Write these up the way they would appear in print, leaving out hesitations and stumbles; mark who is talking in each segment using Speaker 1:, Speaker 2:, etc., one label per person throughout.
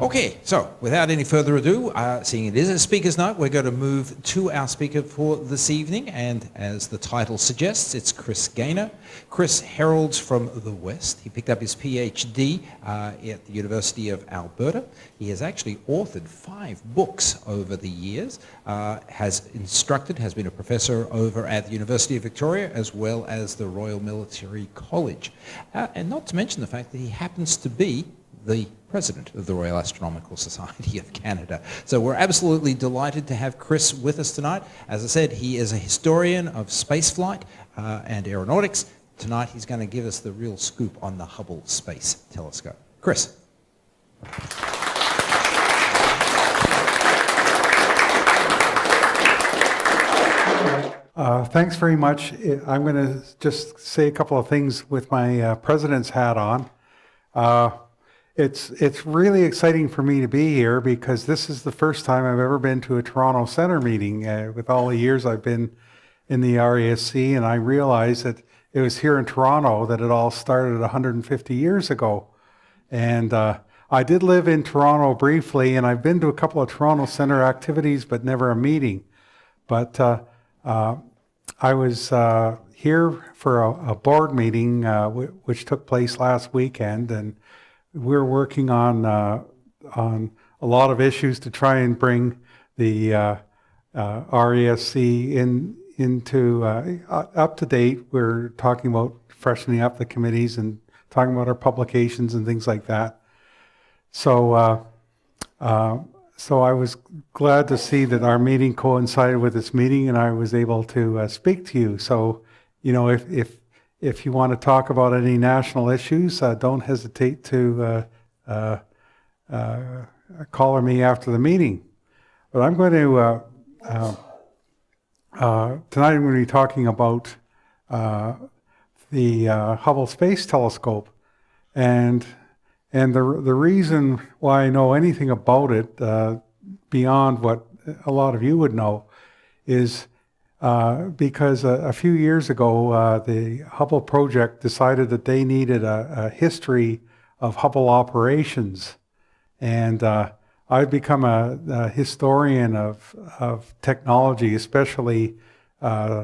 Speaker 1: Okay, so without any further ado, seeing it is a speaker's night, we're going to move to our speaker for this evening, and as the title suggests, it's Chris Gainor. Chris heralds from the West. He picked up his PhD at the University of Alberta. He has actually authored 5 books over the years, has been a professor over at the University of Victoria as well as the Royal Military College. And not to mention the fact that he happens to be the President of the Royal Astronomical Society of Canada. So we're absolutely delighted to have Chris with us tonight. As I said, he is a historian of spaceflight and aeronautics. Tonight he's going to give us the real scoop on the Hubble Space Telescope. Chris.
Speaker 2: Thanks very much. I'm going to just say a couple of things with my president's hat on. It's really exciting for me to be here because this is the first time I've ever been to a Toronto Centre meeting with all the years I've been in the RASC, and I realized that it was here in Toronto that it all started 150 years ago. And I did live in Toronto briefly, and I've been to a couple of Toronto Centre activities, but never a meeting. But I was here for a board meeting which took place last weekend, and we're working on a lot of issues to try and bring the RASC into up to date. We're talking about freshening up the committees and talking about our publications and things like that. So I was glad to see that our meeting coincided with this meeting, and I was able to speak to you. So, you know, if you want to talk about any national issues, don't hesitate to call me after the meeting. But I'm going to, tonight I'm going to be talking about the Hubble Space Telescope. And the reason why I know anything about it, beyond what a lot of you would know, is because a few years ago, the Hubble project decided that they needed a history of Hubble operations. And I've become a historian of technology, especially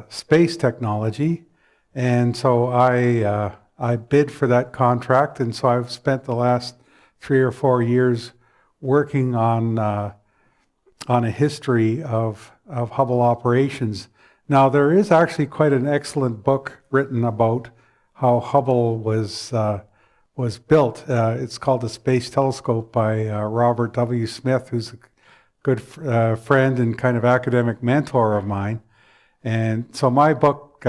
Speaker 2: space technology. And so I bid for that contract, and so I've spent the last 3 or 4 years working on a history of Hubble operations. Now, there is actually quite an excellent book written about how Hubble was built. It's called The Space Telescope by Robert W. Smith, who's a good friend and kind of academic mentor of mine. And so my book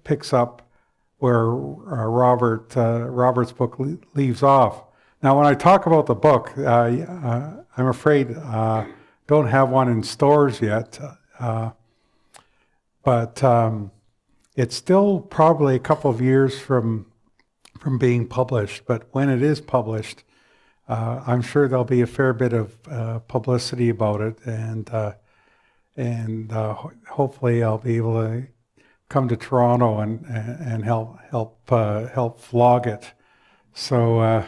Speaker 2: picks up where Robert's book leaves off. Now, when I talk about the book, I'm afraid don't have one in stores yet. But it's still probably a couple of years from being published. But when it is published, I'm sure there'll be a fair bit of publicity about it, and hopefully I'll be able to come to Toronto and help vlog it. So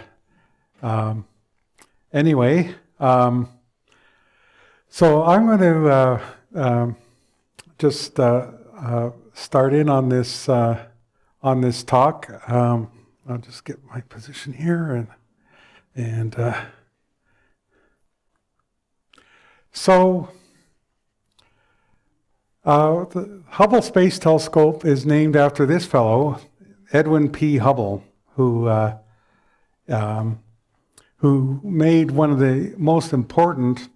Speaker 2: anyway, so I'm going to just start in on this talk. I'll just get my position here, and so the Hubble Space Telescope is named after this fellow, Edwin P. Hubble, who made one of the most important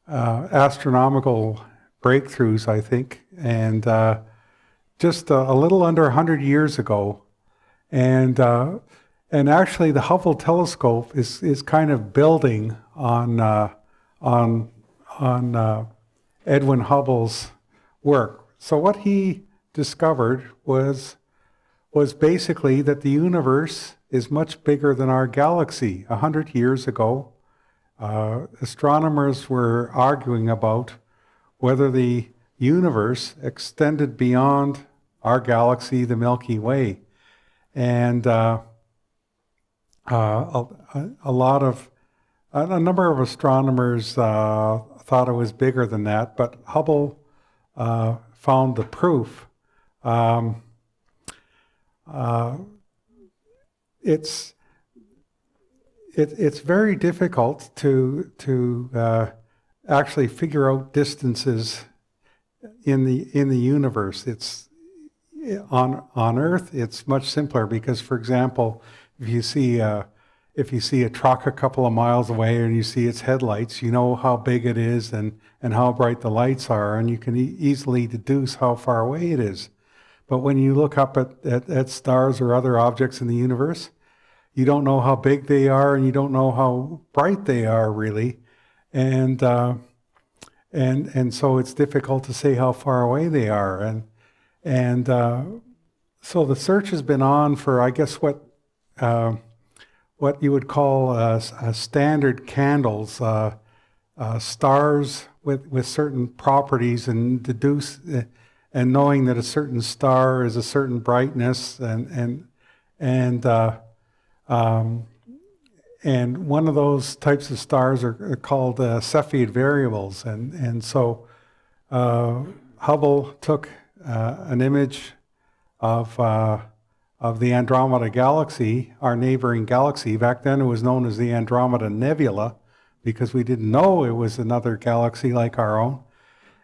Speaker 2: astronomical breakthroughs, I think, and just a little under 100 years ago. And actually the Hubble telescope is kind of building on Edwin Hubble's work. So what he discovered was basically that the universe is much bigger than our galaxy. 100 years ago, astronomers were arguing about whether the universe extended beyond our galaxy, the Milky Way. And a lot of a number of astronomers thought it was bigger than that, but Hubble found the proof. It's very difficult to actually figure out distances in the universe. It's on Earth. It's much simpler because, for example, if you see a truck a couple of miles away and you see its headlights, you know how big it is and how bright the lights are, and you can easily deduce how far away it is. But when you look up at stars or other objects in the universe, you don't know how big they are and you don't know how bright they are really, and so it's difficult to say how far away they are, and so the search has been on for, I guess, what you would call standard candles, stars with certain properties, and deduce and knowing that a certain star is a certain brightness, and one of those types of stars are called Cepheid variables, and so Hubble took an image of the Andromeda Galaxy, our neighboring galaxy. Back then it was known as the Andromeda Nebula because we didn't know it was another galaxy like our own,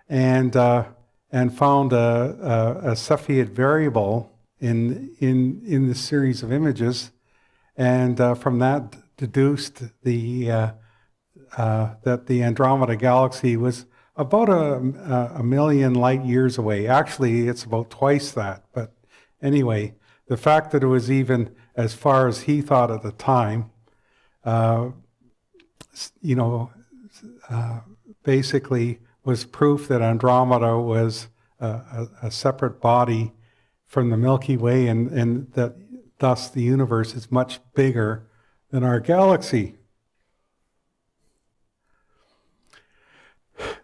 Speaker 2: and found a Cepheid variable in the series of images, and from that deduced that the Andromeda Galaxy was about a million light years away. Actually, it's about twice that, but anyway, the fact that it was even as far as he thought at the time, basically was proof that Andromeda was a separate body from the Milky Way, and that thus the universe is much bigger than our galaxy.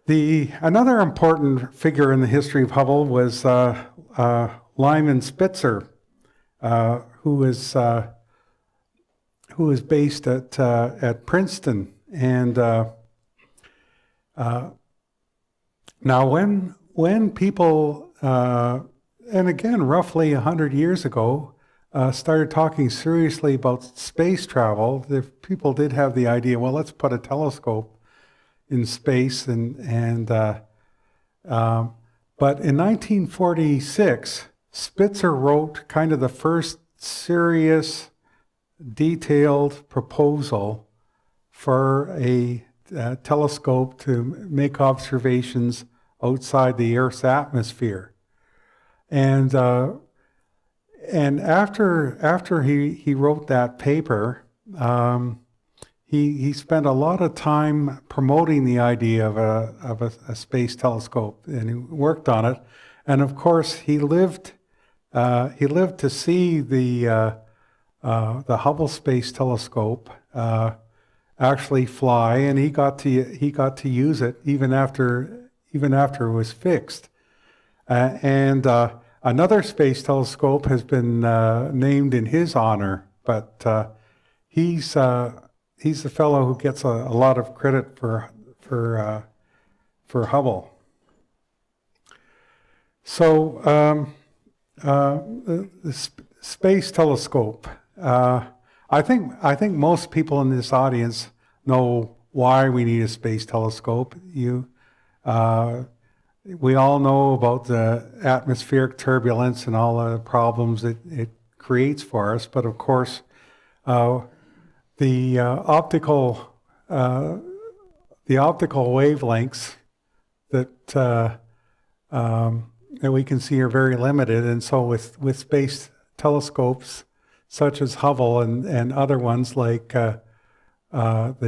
Speaker 2: Another important figure in the history of Hubble was Lyman Spitzer, who was based at Princeton, and now when people, and again roughly 100 years ago, started talking seriously about space travel, the people did have the idea, well, let's put a telescope in space, but in 1946, Spitzer wrote kind of the first serious, detailed proposal for a telescope to make observations outside the Earth's atmosphere. And after he wrote that paper, he spent a lot of time promoting the idea of a space telescope, and he worked on it. And of course, he lived to see the Hubble Space Telescope actually fly, and he got to use it even after it was fixed. And another space telescope has been named in his honor, but he's the fellow who gets a lot of credit for Hubble. So the space telescope. I think most people in this audience know why we need a space telescope. We all know about the atmospheric turbulence and all the problems it creates for us, but of course, the optical wavelengths that we can see are very limited, and so with space telescopes such as Hubble and other ones like the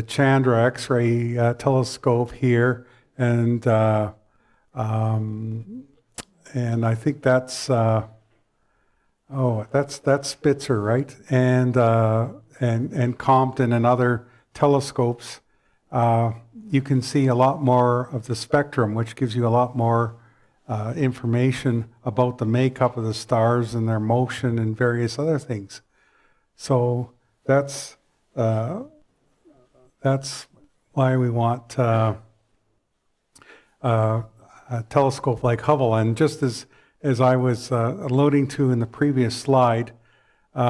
Speaker 2: Chandra X-ray telescope here, and I think that's Spitzer, right? And Compton and other telescopes, you can see a lot more of the spectrum, which gives you a lot more information about the makeup of the stars and their motion and various other things. So that's that's why we want a telescope like Hubble. And just as I was alluding to in the previous slide, we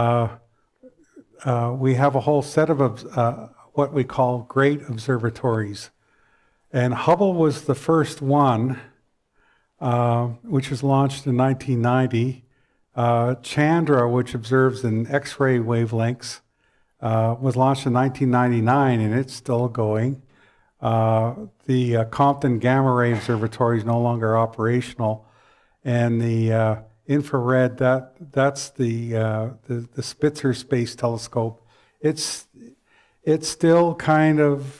Speaker 2: have a whole set of what we call great observatories. And Hubble was the first one, which was launched in 1990. Chandra, which observes in X-ray wavelengths, was launched in 1999, and it's still going. The Compton Gamma Ray Observatory is no longer operational, and the infrared, that's the Spitzer Space Telescope. It's still kind of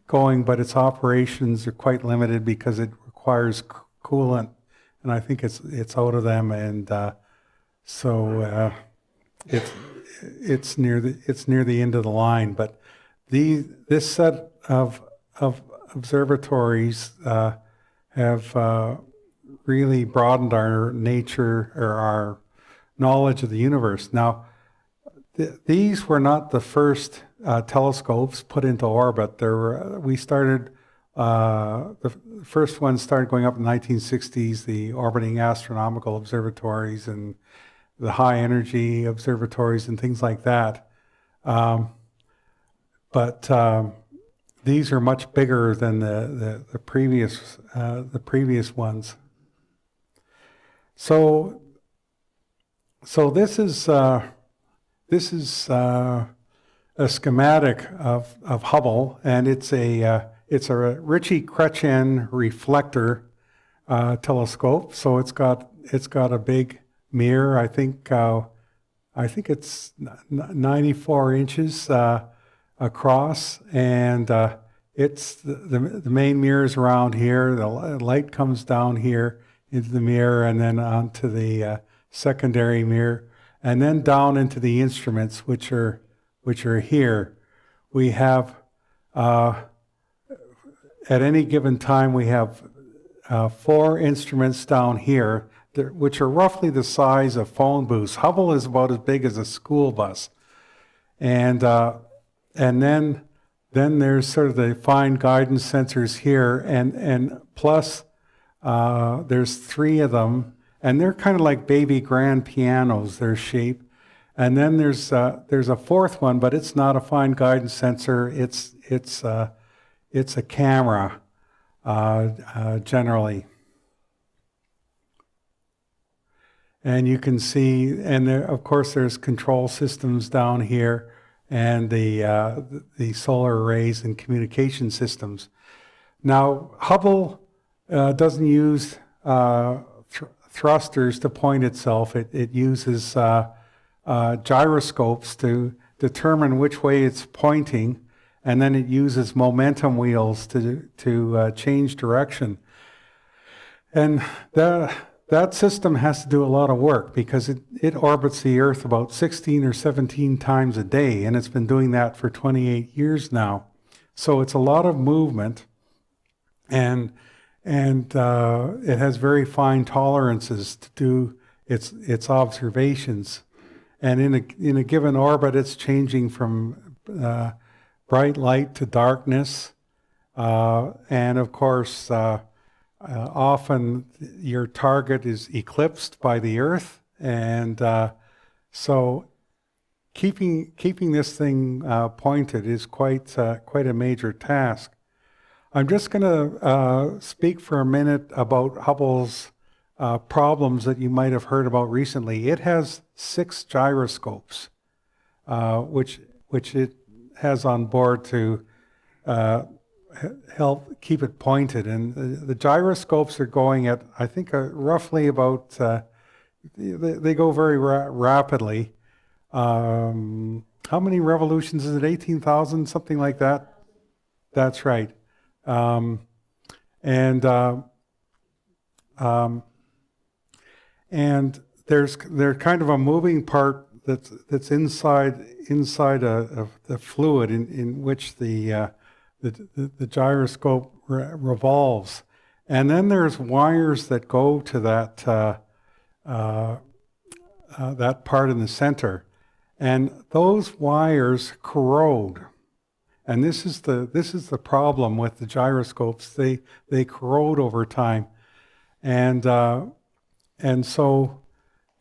Speaker 2: going, but its operations are quite limited because it requires coolant, and I think it's out of them, and so it's near the end of the line. But this set of observatories have really broadened our nature or our knowledge of the universe. Now, these were not the first telescopes put into orbit. The first ones started going up in the 1960s, the orbiting astronomical observatories and the high energy observatories and things like that. But these are much bigger than the previous ones. So this is a schematic of Hubble, and it's a Ritchie-Chrétien reflector telescope. So it's got a big mirror. I think it's 94 inches across, and it's the main mirror is around here. The light comes down here into the mirror, and then onto the secondary mirror, and then down into the instruments, which are here. We have at any given time we have 4 instruments down here, which are roughly the size of phone booths. Hubble is about as big as a school bus, and then there's sort of the fine guidance sensors here, and plus there's 3 of them, and they're kind of like baby grand pianos, their shape. And then there's a 4th one, but it's not a fine guidance sensor. It's a camera generally. And you can see, and there, of course, there's control systems down here, and the solar arrays and communication systems. Now, Hubble doesn't use thrusters to point itself. It uses gyroscopes to determine which way it's pointing, and then it uses momentum wheels to change direction. And that system has to do a lot of work because it orbits the Earth about 16 or 17 times a day, and it's been doing that for 28 years now. So it's a lot of movement, and it has very fine tolerances to do its observations. And in a given orbit, it's changing from bright light to darkness, and of course, often your target is eclipsed by the Earth, and so keeping this thing pointed is quite a major task. I'm just going to speak for a minute about Hubble's problems that you might have heard about recently. It has 6 gyroscopes, which it has on board to help keep it pointed. And the gyroscopes are going at, I think, roughly about, they go very rapidly. How many revolutions is it? 18,000, something like that? That's right. And there's kind of a moving part that's inside of the fluid in which the gyroscope revolves, and then there's wires that go to that part in the center, and those wires corrode, And this is the problem with the gyroscopes. They corrode over time, and so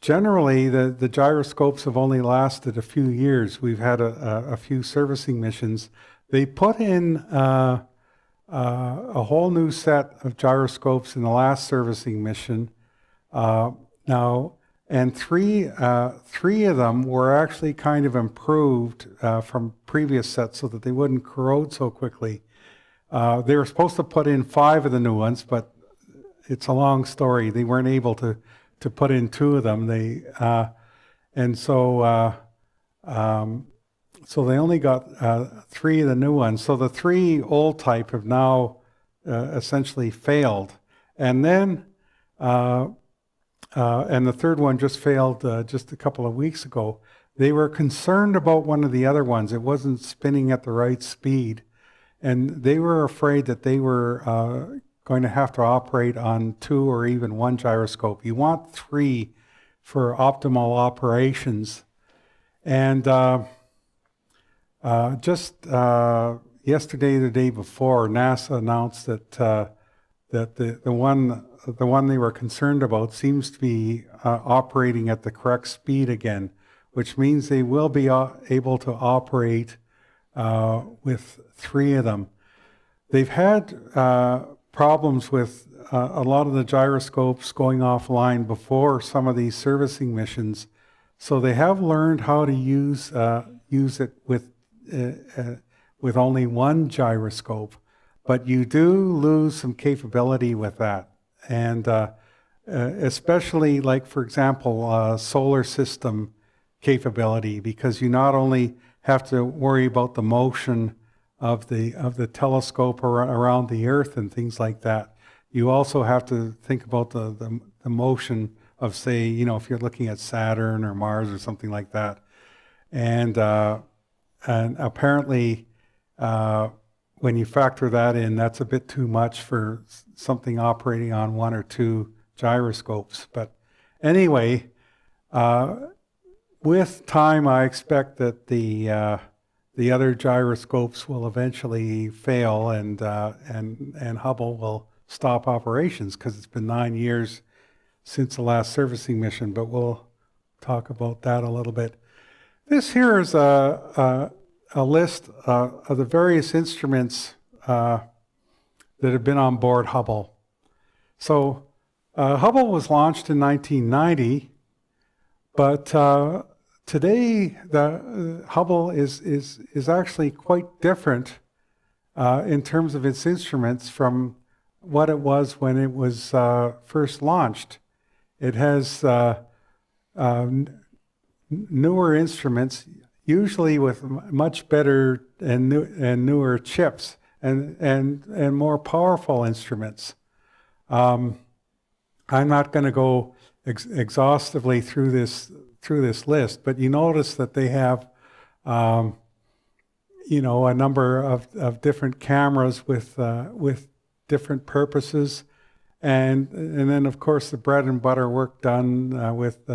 Speaker 2: generally the gyroscopes have only lasted a few years. We've had a few servicing missions. They put in a whole new set of gyroscopes in the last servicing mission now, and three of them were actually kind of improved from previous sets so that they wouldn't corrode so quickly. They were supposed to put in 5 of the new ones, but it's a long story. They weren't able to put in 2 of them. So they only got 3 of the new ones. So the 3 old type have now essentially failed. And then, and the third one just failed just a couple of weeks ago. They were concerned about one of the other ones. It wasn't spinning at the right speed. And they were afraid that they were going to have to operate on 2 or even 1 gyroscope. You want 3 for optimal operations. And just yesterday, the day before, NASA announced that the one they were concerned about seems to be operating at the correct speed again, which means they will be able to operate with 3 of them. They've had problems with a lot of the gyroscopes going offline before some of these servicing missions, so they have learned how to use it with only 1 gyroscope, but you do lose some capability with that. And especially, like, for example, solar system capability, because you not only have to worry about the motion of the telescope around the Earth and things like that, you also have to think about the motion of, say, if you're looking at Saturn or Mars or something like that. And apparently, when you factor that in, that's a bit too much for something operating on 1 or 2 gyroscopes. But anyway, with time, I expect that the other gyroscopes will eventually fail, and Hubble will stop operations, because it's been 9 years since the last servicing mission. But we'll talk about that a little bit. This here is a list of the various instruments that have been on board Hubble. So Hubble was launched in 1990, but today the Hubble is actually quite different in terms of its instruments from what it was when it was first launched. It has newer instruments, usually with much better and newer chips and more powerful instruments. I'm not going to go exhaustively through this list, but you notice that they have a number of different cameras with different purposes, and then of course the bread and butter work done with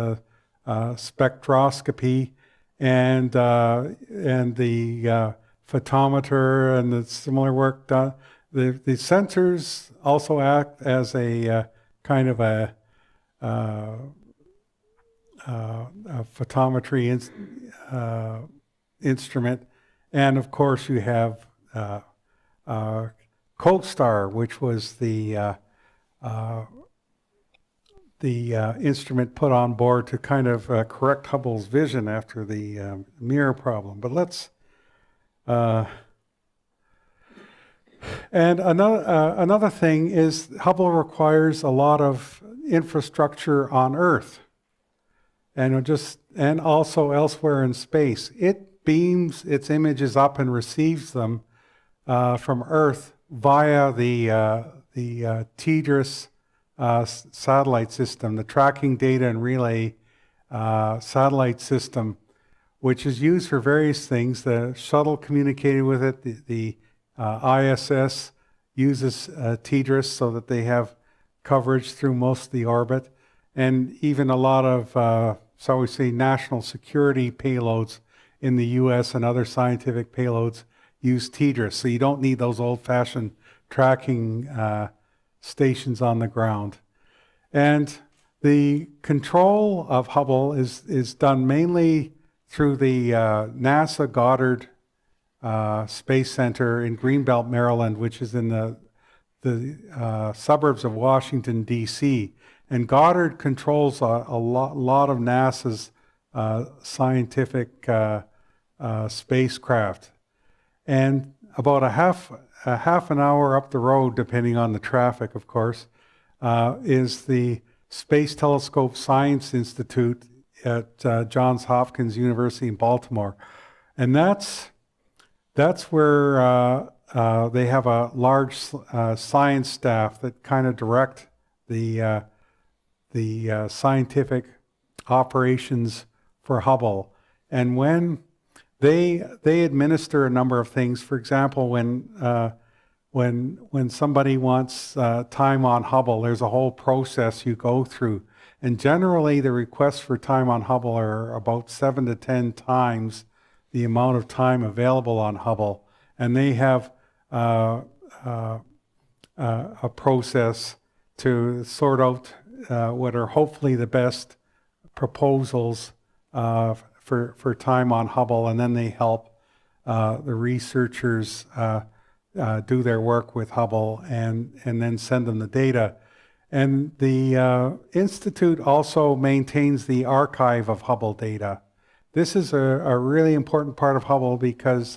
Speaker 2: spectroscopy and the photometer and the similar work done. The sensors also act as a kind of a photometry instrument, and of course you have CoStar, which was the instrument put on board to kind of correct Hubble's vision after the mirror problem. But let's and another thing is Hubble requires a lot of infrastructure on Earth, and also elsewhere in space. It beams its images up and receives them from Earth via the TDRS satellite system, the Tracking Data and Relay satellite system, which is used for various things. The shuttle communicated with it. The ISS uses TDRS so that they have coverage through most of the orbit, and even a lot of, shall we say, national security payloads in the US and other scientific payloads use TDRS, so you don't need those old-fashioned tracking stations on the ground. And the control of Hubble is done mainly through the NASA Goddard Space Center in Greenbelt, Maryland, which is in the suburbs of Washington, D.C. And Goddard controls a lot of NASA's scientific spacecraft. And about a half an hour up the road, depending on the traffic, of course, is the Space Telescope Science Institute at Johns Hopkins University in Baltimore. And that's where they have a large science staff that kind of direct the scientific operations for Hubble. And when they administer a number of things, for example, when somebody wants time on Hubble, there's a whole process you go through. And generally, the requests for time on Hubble are about 7 to 10 times the amount of time available on Hubble. And they have a process to sort out what are hopefully the best proposals for time on Hubble, and then they help the researchers do their work with Hubble and then send them the data. And the Institute also maintains the archive of Hubble data. This is a really important part of Hubble because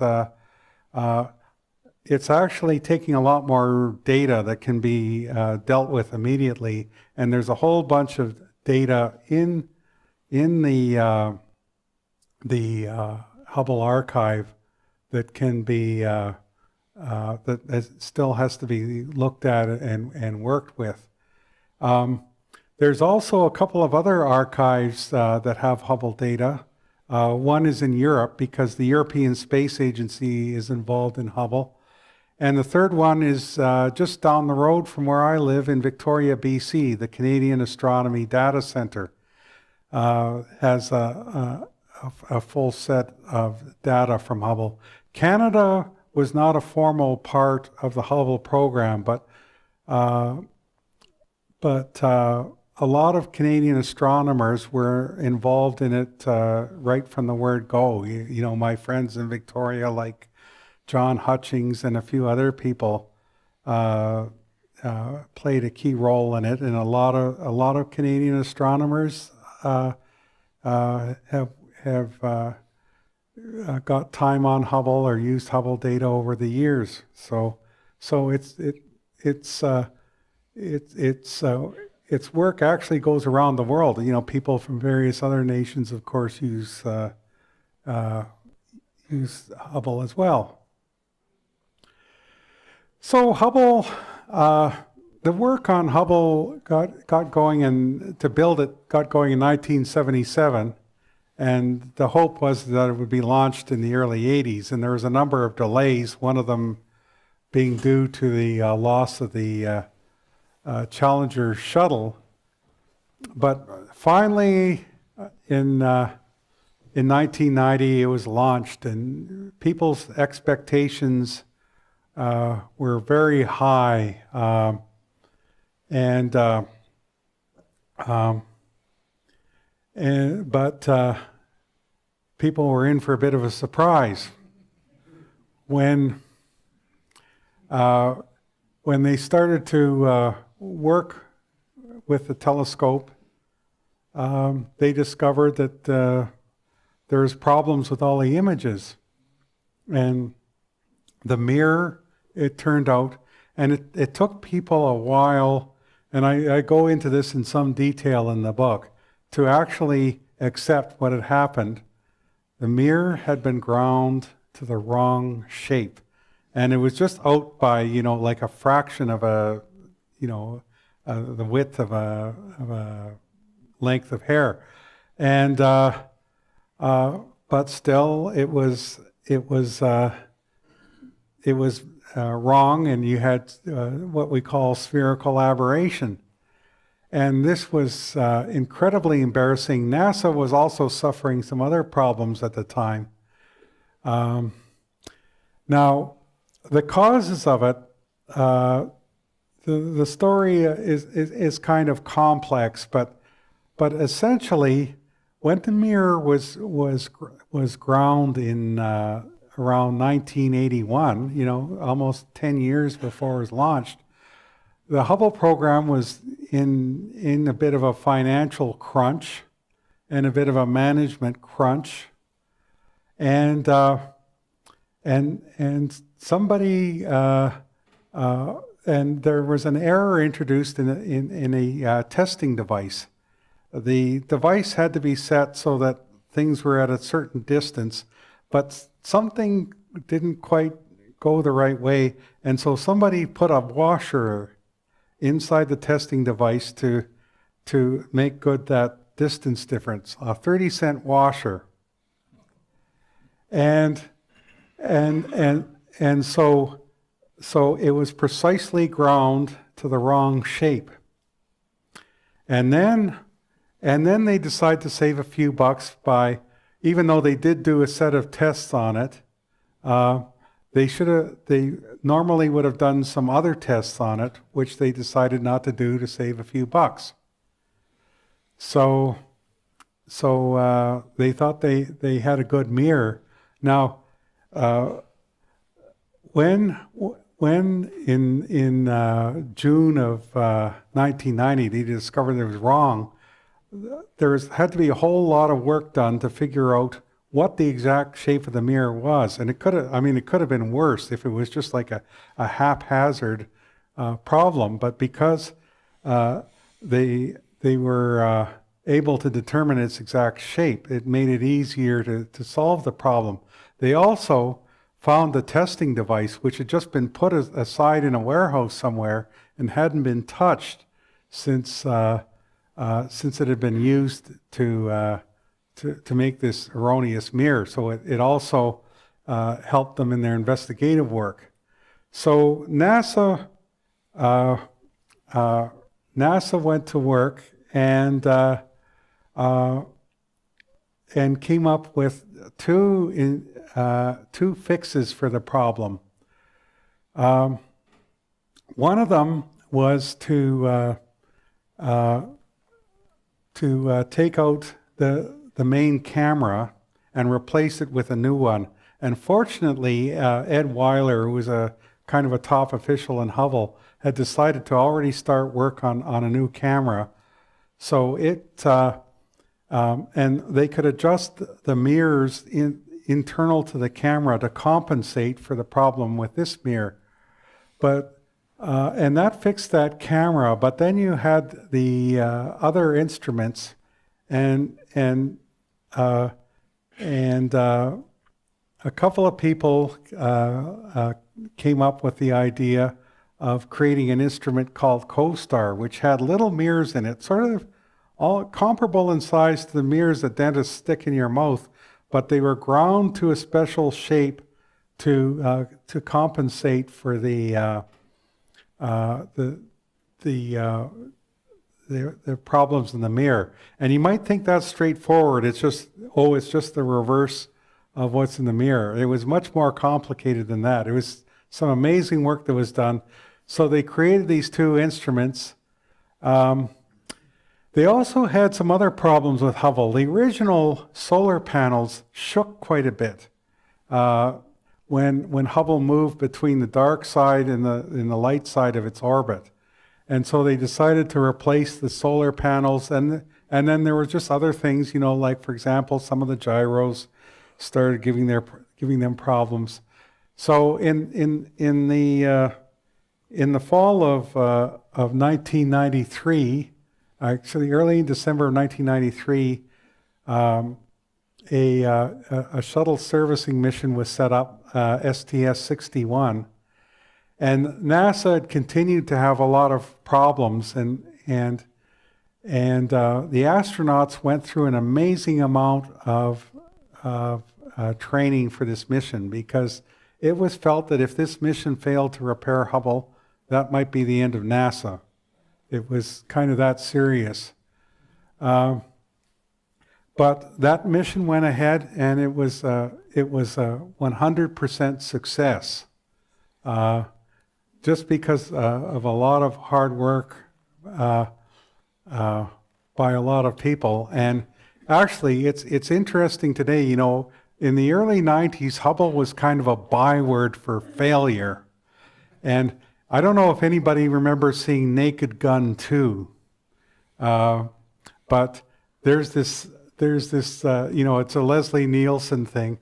Speaker 2: it's actually taking a lot more data that can be dealt with immediately. And there's a whole bunch of data in the Hubble archive that can be that still has to be looked at and worked with. There's also a couple of other archives that have Hubble data. One is in Europe because the European Space Agency is involved in Hubble. And the third one is just down the road from where I live in Victoria, BC. The Canadian Astronomy Data Center has a full set of data from Hubble. Canada was not a formal part of the Hubble program, but a lot of Canadian astronomers were involved in it right from the word go. You know, my friends in Victoria, like John Hutchings and a few other people, played a key role in it, and a lot of Canadian astronomers have got time on Hubble or used Hubble data over the years. So its work actually goes around the world. You know, people from various other nations, of course, use Hubble as well. So Hubble, the work on Hubble got going, and to build it got going in 1977, and the hope was that it would be launched in the early 80s, and there was a number of delays, one of them being due to the loss of the Challenger Shuttle. But finally, in 1990, it was launched, and people's expectations were very high, but people were in for a bit of a surprise when they started to work with the telescope. They discovered that there was problems with all the images, and the mirror, it turned out, and it took people a while, and I go into this in some detail in the book, to actually accept what had happened. The mirror had been ground to the wrong shape, and it was just out by, you know, like a fraction of a, you know, the width of a length of hair, and but still it was wrong, and you had what we call spherical aberration. And this was incredibly embarrassing. NASA was also suffering some other problems at the time. Now, the causes of it, the story is kind of complex, but essentially, when the mirror was ground in around 1981, you know, almost 10 years before it was launched, the Hubble program was in a bit of a financial crunch and a bit of a management crunch, and somebody and there was an error introduced in a testing device. The device had to be set so that things were at a certain distance, but something didn't quite go the right way, and so somebody put a washer inside the testing device to make good that distance difference, a 30-cent washer. And so it was precisely ground to the wrong shape. And then they decide to save a few bucks by, even though they did do a set of tests on it, they normally would have done some other tests on it, which they decided not to do to save a few bucks. So they thought they had a good mirror. Now, when in June of 1990 they discovered it was wrong, there had to be a whole lot of work done to figure out what the exact shape of the mirror was, and it could have been worse if it was just like a haphazard problem. But because they were able to determine its exact shape, it made it easier to solve the problem. They also found the testing device, which had just been put aside in a warehouse somewhere and hadn't been touched since it had been used to make this erroneous mirror. So it also helped them in their investigative work. So NASA went to work and came up with two fixes for the problem. One of them was to take out the main camera and replace it with a new one. And fortunately, Ed Weiler, who was a kind of a top official in Hubble, had decided to already start work on a new camera. So and they could adjust the mirrors internal to the camera to compensate for the problem with this mirror. But and that fixed that camera. But then you had the other instruments, and a couple of people came up with the idea of creating an instrument called CoStar, which had little mirrors in it, sort of all comparable in size to the mirrors that dentists stick in your mouth, but they were ground to a special shape to compensate for the problems in the mirror. And you might think that's straightforward. It's just the reverse of what's in the mirror. It was much more complicated than that. It was some amazing work that was done. So they created these two instruments. They also had some other problems with Hubble. The original solar panels shook quite a bit when Hubble moved between the dark side and the light side of its orbit. And so they decided to replace the solar panels, and then there were just other things, you know, like, for example, some of the gyros started giving them problems. So in the fall of 1993, actually early in December of 1993, a shuttle servicing mission was set up, STS-61. And NASA had continued to have a lot of problems, and the astronauts went through an amazing amount of training for this mission, because it was felt that if this mission failed to repair Hubble, that might be the end of NASA. It was kind of that serious. but that mission went ahead, and it was a 100% success, just because of a lot of hard work by a lot of people. And actually, it's interesting today. You know, in the early 90s, Hubble was kind of a byword for failure. And I don't know if anybody remembers seeing Naked Gun 2, but there's this you know, it's a Leslie Nielsen thing,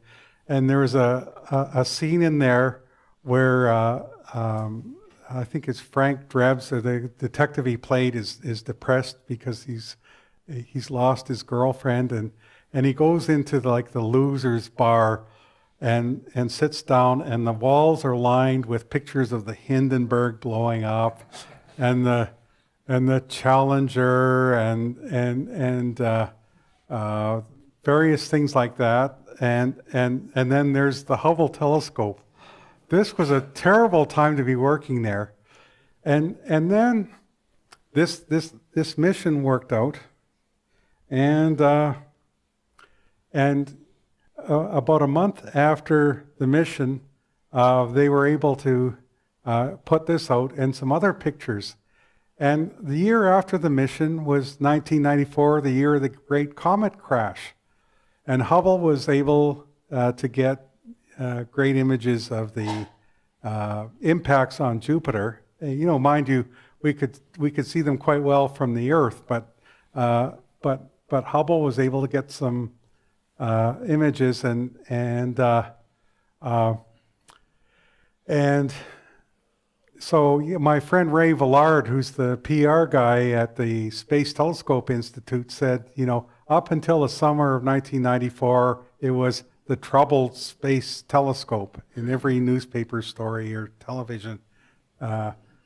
Speaker 2: and there was a scene in there where I think it's Frank Drebs, or the detective he played, is depressed because he's lost his girlfriend, and he goes into the losers bar and sits down, and the walls are lined with pictures of the Hindenburg blowing up, and the Challenger, and various things like that, and then there's the Hubble telescope. This was a terrible time to be working there, and then this mission worked out, and about a month after the mission, they were able to put this out and some other pictures. And the year after the mission was 1994, the year of the Great Comet Crash. And Hubble was able to get great images of the impacts on Jupiter. You know, mind you, we could see them quite well from the Earth, but Hubble was able to get some images, and so my friend Ray Villard, who's the PR guy at the Space Telescope Institute, said, you know, up until the summer of 1994, it was the troubled space telescope in every newspaper story or television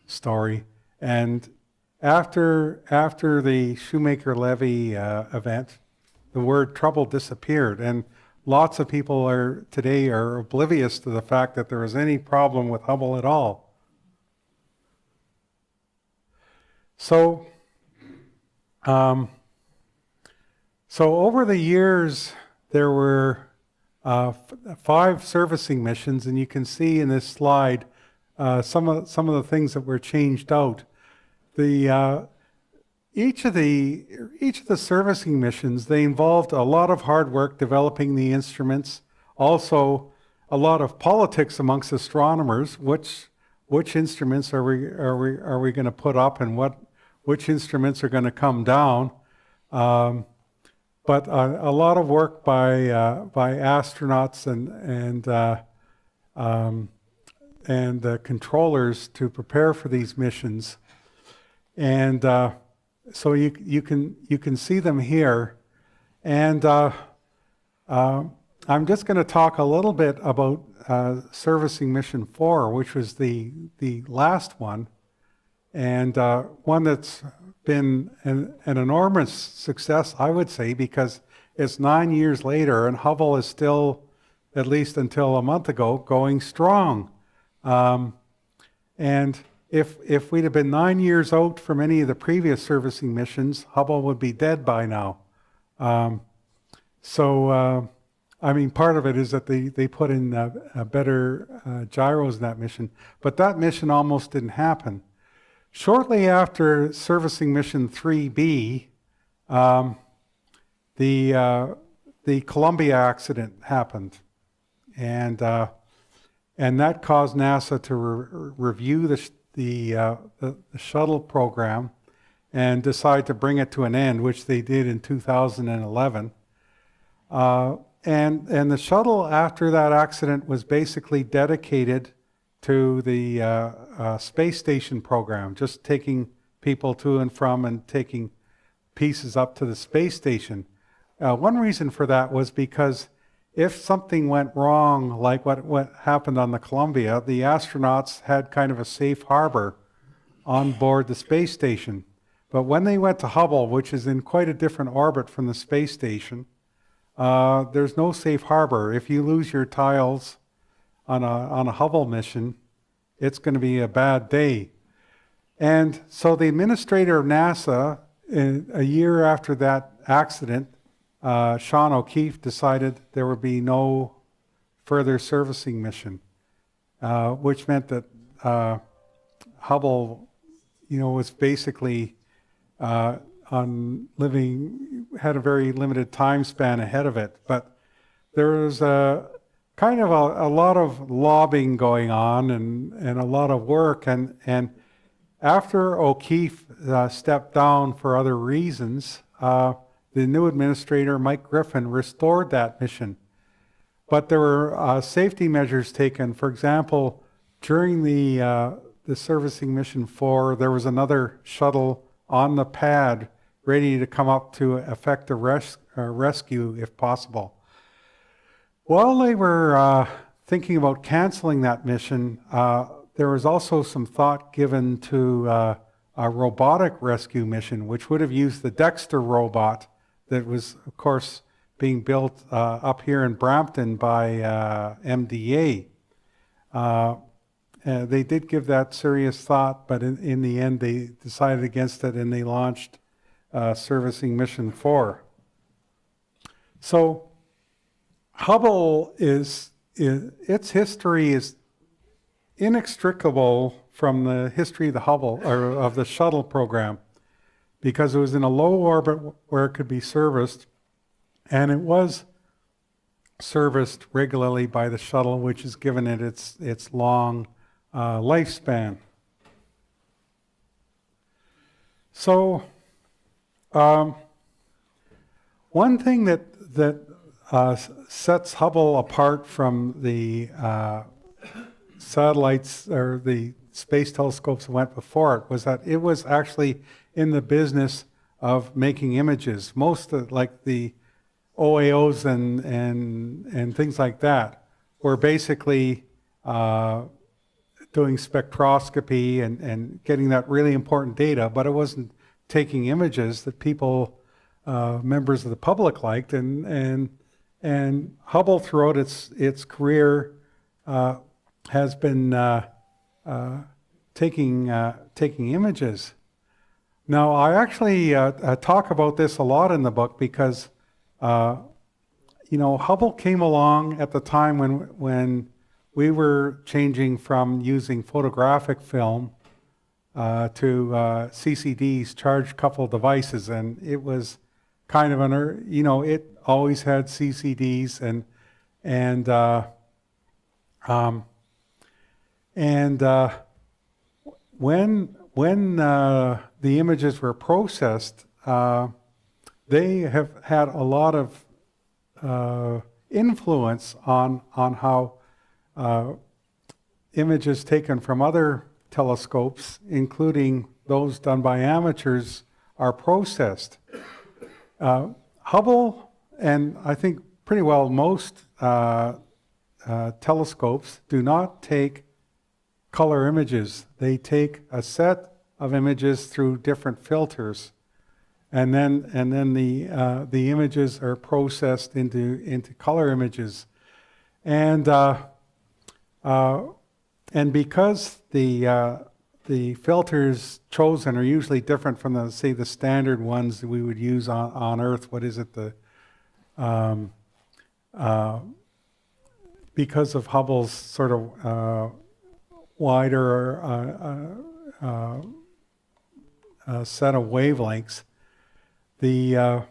Speaker 2: story. And after the Shoemaker-Levy event, the word trouble disappeared, and lots of people today are oblivious to the fact that there was any problem with Hubble at all. So over the years, there were 5 servicing missions, and you can see in this slide some of the things that were changed out. Each of the servicing missions, they involved a lot of hard work developing the instruments, also a lot of politics amongst astronomers. Which instruments are we going to put up, and which instruments are going to come down? But a lot of work by astronauts and controllers to prepare for these missions, and so you can see them here, and I'm just going to talk a little bit about servicing mission 4, which was the last one, and one that's been an enormous success, I would say, because it's 9 years later and Hubble is still, at least until a month ago, going strong. And if we'd have been 9 years out from any of the previous servicing missions, Hubble would be dead by now. I mean, part of it is that they put in better gyros in that mission, but that mission almost didn't happen. Shortly after servicing mission 3B, the Columbia accident happened, and that caused NASA to review the shuttle program and decide to bring it to an end, which they did in 2011. And the shuttle, after that accident, was basically dedicated to the space station program, just taking people to and from and taking pieces up to the space station. One reason for that was because if something went wrong, like what happened on the Columbia, the astronauts had kind of a safe harbor on board the space station. But when they went to Hubble, which is in quite a different orbit from the space station, there's no safe harbor. If you lose your tiles on a Hubble mission, it's going to be a bad day. And so the administrator of NASA, a year after that accident, Sean O'Keefe decided there would be no further servicing mission, which meant that Hubble, was basically had a very limited time span ahead of it. But there was a lot of lobbying going on and a lot of work. And after O'Keefe stepped down for other reasons, the new administrator, Mike Griffin, restored that mission. But there were safety measures taken. For example, during the servicing mission 4, there was another shuttle on the pad ready to come up to effect a rescue if possible. While they were thinking about canceling that mission, there was also some thought given to a robotic rescue mission, which would have used the Dexter robot that was, of course, being built up here in Brampton by MDA. They did give that serious thought, but in the end they decided against it and they launched servicing mission 4. So Hubble its history is inextricable from the history of the Hubble or of the Shuttle program, because it was in a low orbit where it could be serviced, and it was serviced regularly by the Shuttle, which has given it its long lifespan. So one thing that sets Hubble apart from the satellites or the space telescopes that went before it was that it was actually in the business of making images. Most of, like the OAOs and things like that, were basically doing spectroscopy and getting that really important data, but it wasn't taking images that people, members of the public liked. And Hubble throughout its career has been taking images. Now, I actually talk about this a lot in the book because, Hubble came along at the time when we were changing from using photographic film to CCDs, charged coupled devices, and it was kind of it always had CCDs when the images were processed, they have had a lot of influence on how images taken from other telescopes, including those done by amateurs, are processed. Hubble, and I think pretty well most telescopes, do not take color images. They take a set of images through different filters, and then the images are processed into color images, and because the filters chosen are usually different from the standard ones that we would use on Earth. What is it? Because of Hubble's sort of wider set of wavelengths, the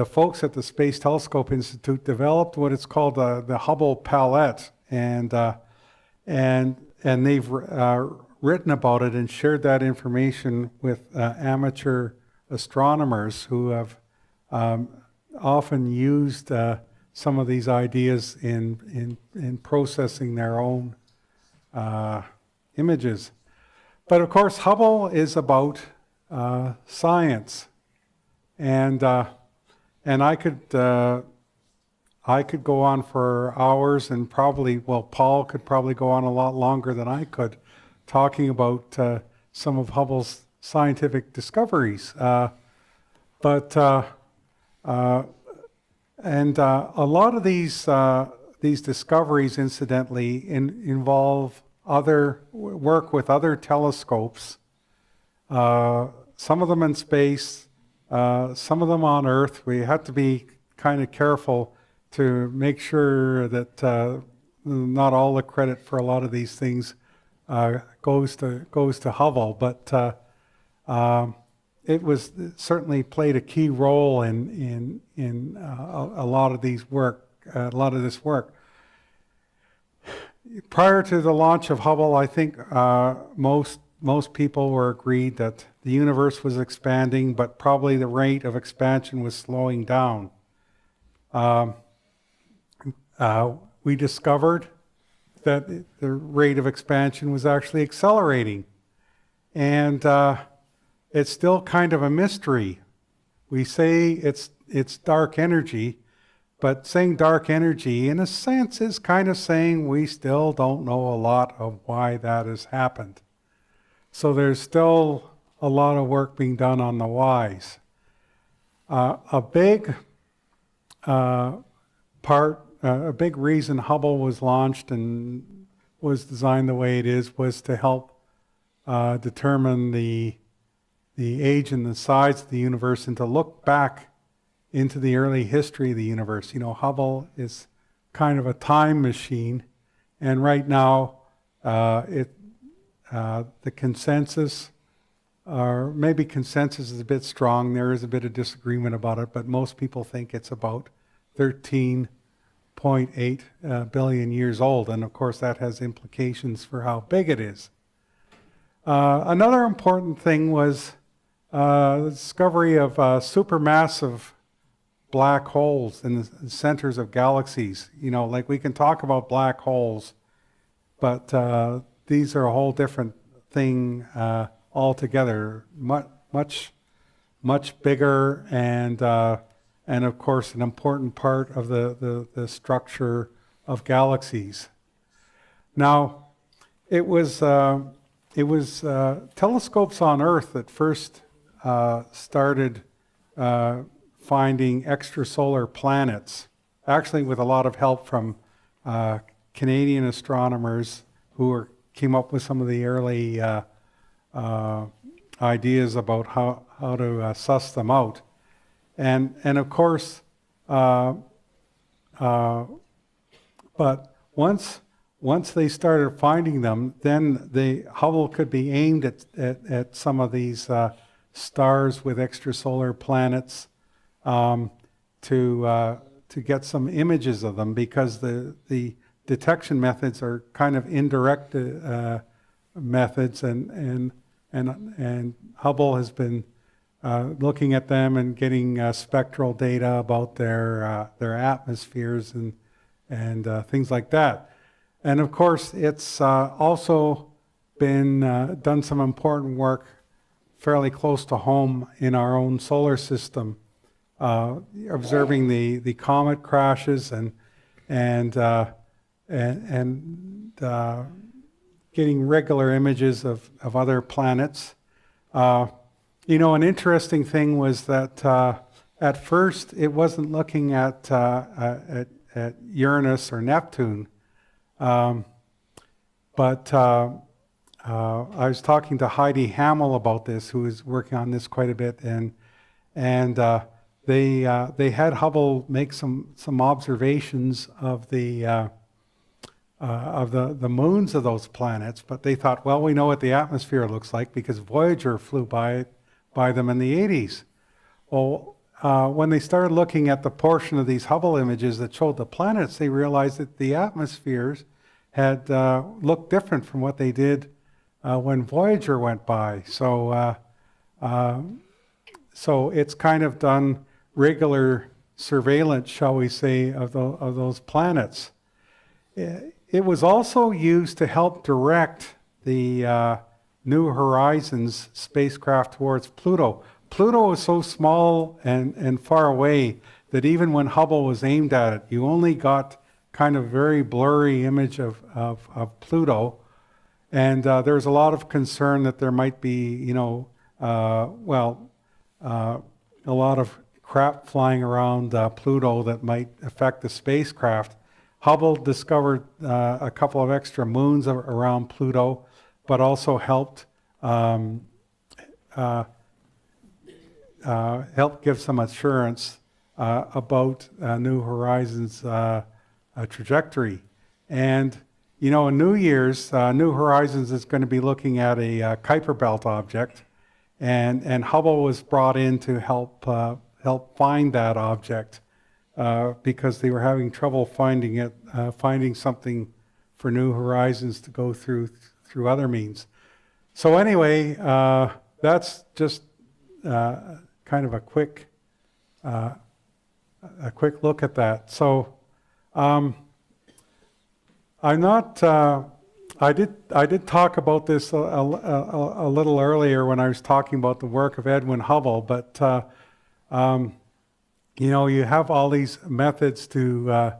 Speaker 2: folks at the Space Telescope Institute developed what is called the Hubble palette, and they've written about it and shared that information with amateur astronomers who have often used some of these ideas in processing their own images. But of course, Hubble is about science, and I could go on for hours, and Paul could probably go on a lot longer than I could, talking about some of Hubble's scientific discoveries. But a lot of these discoveries, incidentally, involve work with other telescopes. Some of them in space, some of them on Earth. We had to be kind of careful to make sure that not all the credit for a lot of these things goes to Hubble, but it certainly played a key role in a lot of this work. Prior to the launch of Hubble, I think most people were agreed that the universe was expanding, but probably the rate of expansion was slowing down. We discovered that the rate of expansion was actually accelerating, and it's still kind of a mystery. We say it's dark energy, but saying dark energy, in a sense, is kind of saying we still don't know a lot of why that has happened. So there's still a lot of work being done on the whys. A big reason Hubble was launched and was designed the way it is was to help determine the age and the size of the universe, and to look back into the early history of the universe. You know, Hubble is kind of a time machine, and right now the consensus, or maybe consensus is a bit strong, there is a bit of disagreement about it, but most people think it's about 13.8 billion years old, and of course that has implications for how big it is. Another important thing was the discovery of supermassive black holes in the centers of galaxies. You know, like we can talk about black holes, but these are a whole different thing altogether. Much bigger, and of course an important part of the structure of galaxies. Now, it was telescopes on Earth that first started finding extrasolar planets, actually with a lot of help from Canadian astronomers who came up with some of the early ideas about how to suss them out. And of course, but once they started finding them, then the Hubble could be aimed at some of these stars with extrasolar planets to get some images of them, because the detection methods are kind of indirect methods, and Hubble has been looking at them and getting spectral data about their atmospheres and things like that. And of course, it's also been done some important work fairly close to home in our own solar system, observing the comet crashes and getting regular images of other planets. You know, an interesting thing was that at first it wasn't looking at Uranus or Neptune, but I was talking to Heidi Hamill about this, who is working on this quite a bit, and they had Hubble make some observations of the moons of those planets, but they thought, well, we know what the atmosphere looks like because Voyager flew by them in the 80s. Well, when they started looking at the portion of these Hubble images that showed the planets, they realized that the atmospheres had looked different from what they did when Voyager went by. So it's kind of done regular surveillance, shall we say, of those planets. It was also used to help direct the New Horizons spacecraft towards Pluto. Pluto is so small and far away that even when Hubble was aimed at it, you only got kind of very blurry image of Pluto. And there's a lot of concern that there might be, you know, a lot of crap flying around Pluto that might affect the spacecraft. Hubble discovered a couple of extra moons around Pluto, but also helped help give some assurance about New Horizons' trajectory. And, you know, in New Year's, New Horizons is going to be looking at a Kuiper Belt object, and Hubble was brought in to help find that object because they were having trouble finding something for New Horizons to go through other means. So anyway, that's just kind of a quick look at that. So I'm not. I did talk about this a little earlier when I was talking about the work of Edwin Hubble, but you know, you have all these methods to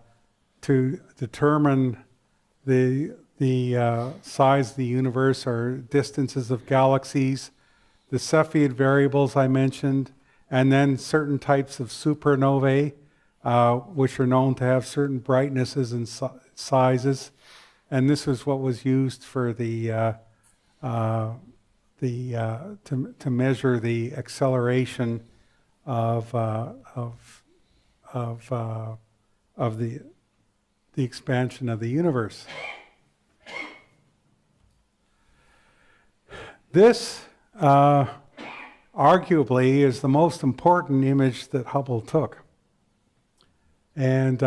Speaker 2: determine the size of the universe or distances of galaxies, the Cepheid variables I mentioned, and then certain types of supernovae, which are known to have certain brightnesses and sizes. And this is what was used for to measure the acceleration of the expansion of the universe. This arguably is the most important image that Hubble took. And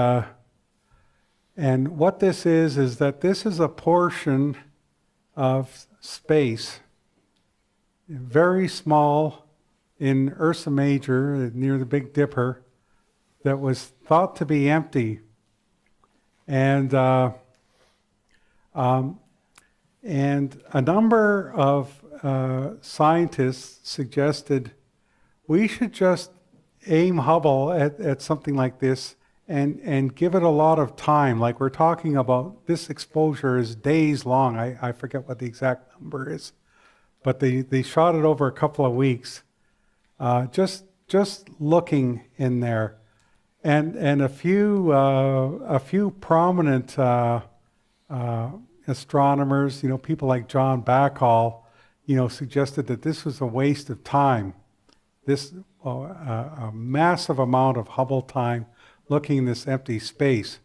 Speaker 2: what this is that this is a portion of space, very small, in Ursa Major, near the Big Dipper, that was thought to be empty. And a number of scientists suggested we should just aim Hubble at something like this and give it a lot of time. Like we're talking about, this exposure is days long. I forget what the exact number is, but they shot it over a couple of weeks, just looking in there. And a few prominent astronomers, you know, people like John Bacall, you know, suggested that this was a waste of time. This a massive amount of Hubble time looking in this empty space.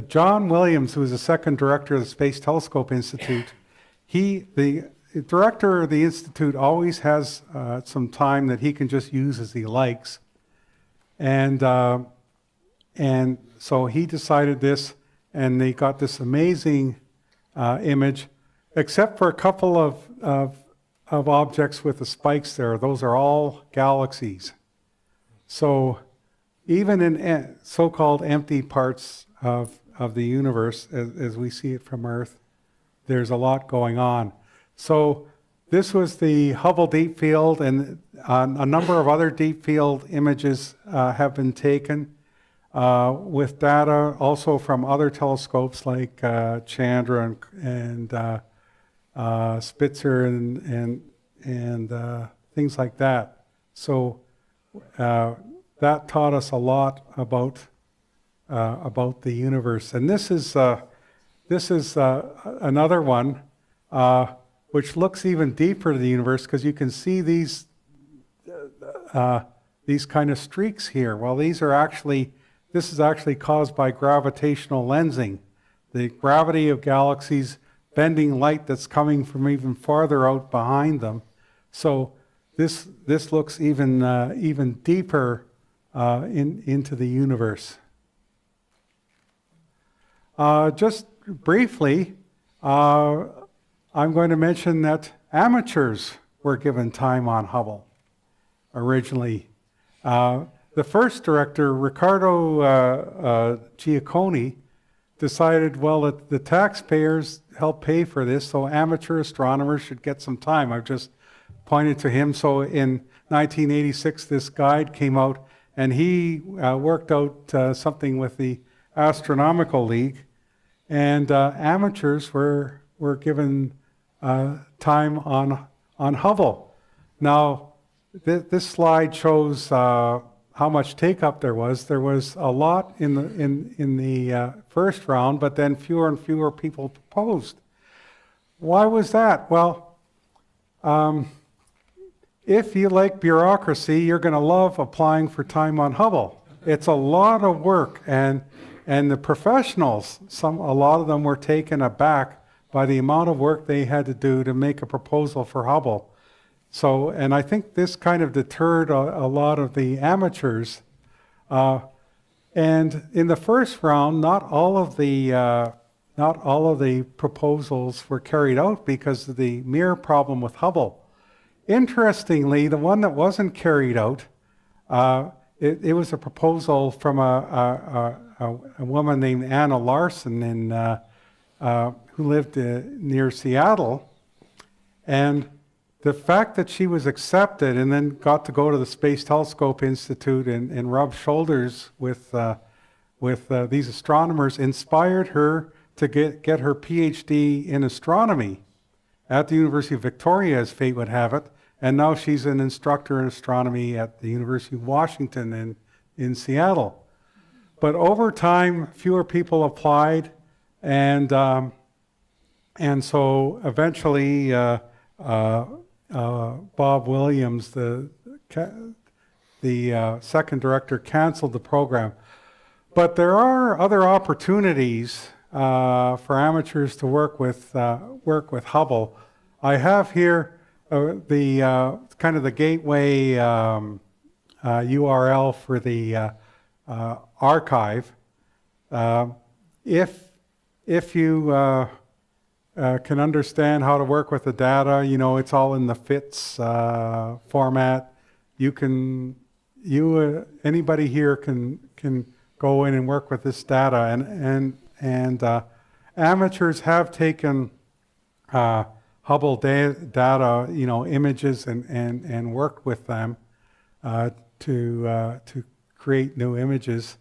Speaker 2: John Williams, who was the second director of the Space Telescope Institute, the director of the Institute always has some time that he can just use as he likes. And so he decided this, and they got this amazing image, except for a couple of objects with the spikes there. Those are all galaxies. So even in so-called empty parts of the universe, as we see it from Earth, there's a lot going on. So this was the Hubble Deep Field, and a number of other deep field images have been taken with data also from other telescopes like Chandra and Spitzer and things like that. So that taught us a lot about the universe. And this is another one which looks even deeper to the universe, because you can see these kind of streaks here. Well, this is actually caused by gravitational lensing. The gravity of galaxies bending light that's coming from even farther out behind them. So this looks even deeper into the universe. Just briefly, I'm going to mention that amateurs were given time on Hubble originally. The first director, Riccardo Giacconi, decided, well, that the taxpayers help pay for this, so amateur astronomers should get some time. I've just pointed to him. So in 1986, this guide came out, and he worked out something with the Astronomical League, and amateurs were given time on Hubble. Now, this slide shows how much take-up there was. There was a lot in the first round, but then fewer and fewer people proposed. Why was that? Well, if you like bureaucracy, you're going to love applying for time on Hubble. It's a lot of work, and the professionals, a lot of them were taken aback by the amount of work they had to do to make a proposal for Hubble. So, and I think this kind of deterred a lot of the amateurs. And in the first round, not all of the proposals were carried out because of the mirror problem with Hubble. Interestingly, the one that wasn't carried out, it was a proposal from a woman named Anna Larson who lived near Seattle. And the fact that she was accepted and then got to go to the Space Telescope Institute and rub shoulders with these astronomers inspired her to get her PhD in astronomy at the University of Victoria, as fate would have it. And now she's an instructor in astronomy at the University of Washington in Seattle. But over time, fewer people applied, and so eventually Bob Williams, the second director, canceled the program. But there are other opportunities for amateurs to work with Hubble. I have here the kind of the gateway URL for the archive. If you can understand how to work with the data, it's all in the FITS format. Anybody here can go in and work with this data, and amateurs have taken Hubble data, images, and worked with them to create new images.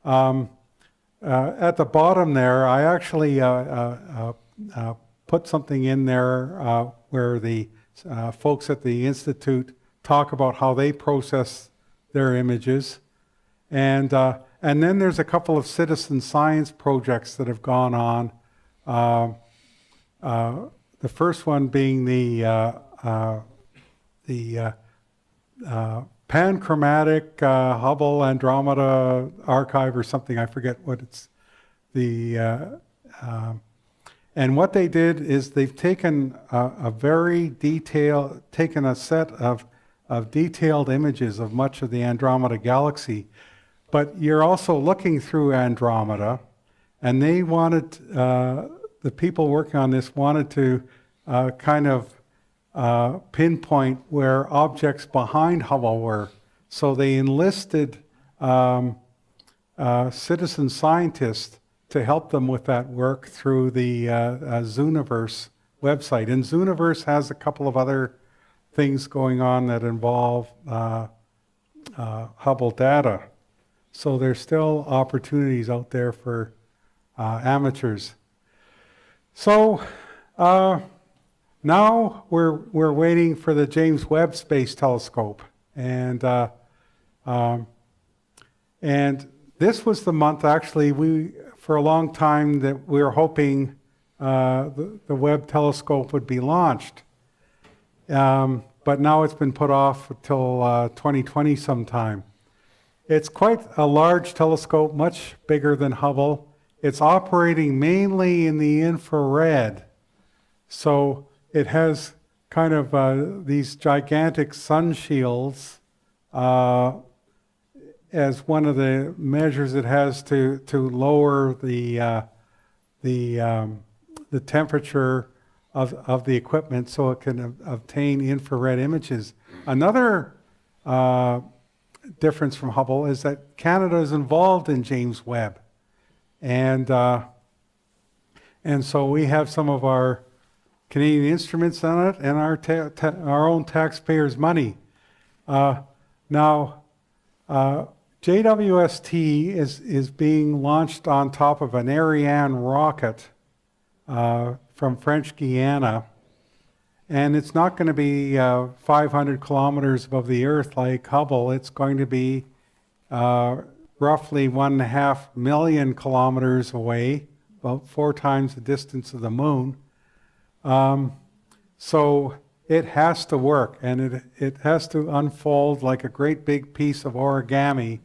Speaker 2: At the bottom there, I actually put something in there where the folks at the Institute talk about how they process their images. And then there's a couple of citizen science projects that have gone on. The first one being the panchromatic Hubble Andromeda archive or something. I forget what it's. And what they did is they've taken a set of detailed images of much of the Andromeda galaxy, but you're also looking through Andromeda, and they wanted, the people working on this wanted to kind of pinpoint where objects behind Hubble were. So they enlisted citizen scientists to help them with that work through the Zooniverse website. And Zooniverse has a couple of other things going on that involve Hubble data. So there's still opportunities out there for amateurs. So now we're waiting for the James Webb Space Telescope, and this was the month actually for a long time that we were hoping the Webb telescope would be launched, but now it's been put off until 2020 sometime. It's quite a large telescope, much bigger than Hubble. It's operating mainly in the infrared. So it has kind of these gigantic sun shields as one of the measures it has to lower the temperature of the equipment so it can obtain infrared images. Another difference from Hubble is that Canada is involved in James Webb. And so we have some of our Canadian instruments on it and our own taxpayers' money. Now, JWST is being launched on top of an Ariane rocket from French Guiana. And it's not going to be 500 kilometers above the Earth like Hubble. It's going to be roughly 1.5 million kilometers away, about 4 times the distance of the moon. So it has to work, and it has to unfold like a great big piece of origami.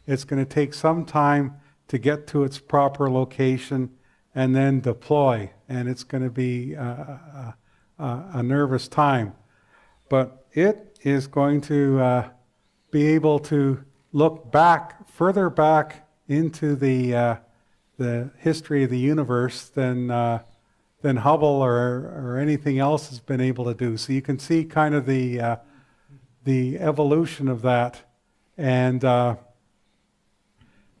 Speaker 2: It's going to take some time to get to its proper location and then deploy, and it's going to be a nervous time. But it is going to be able to look back, further back into the history of the universe than Hubble or anything else has been able to do. So you can see kind of the evolution of that. And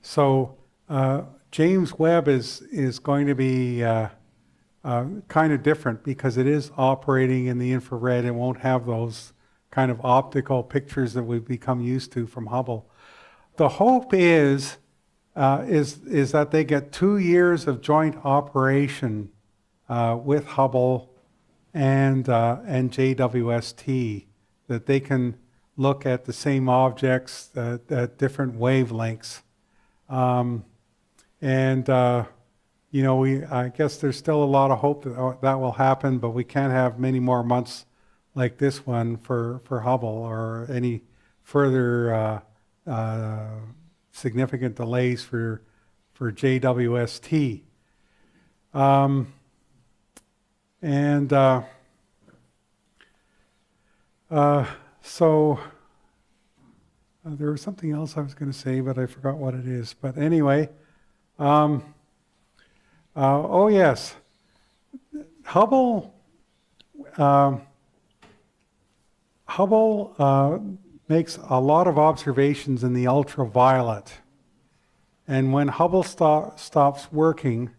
Speaker 2: so James Webb is going to be kind of different because it is operating in the infrared. It won't have those kind of optical pictures that we've become used to from Hubble. The hope is that they get 2 years of joint operation with Hubble and JWST, that they can look at the same objects at different wavelengths. You know, I guess there's still a lot of hope that that will happen, but we can't have many more months like this one for Hubble or any further significant delays for JWST. So there was something else I was going to say, but I forgot what it is. But anyway, oh yes, Hubble makes a lot of observations in the ultraviolet, and when Hubble stops working,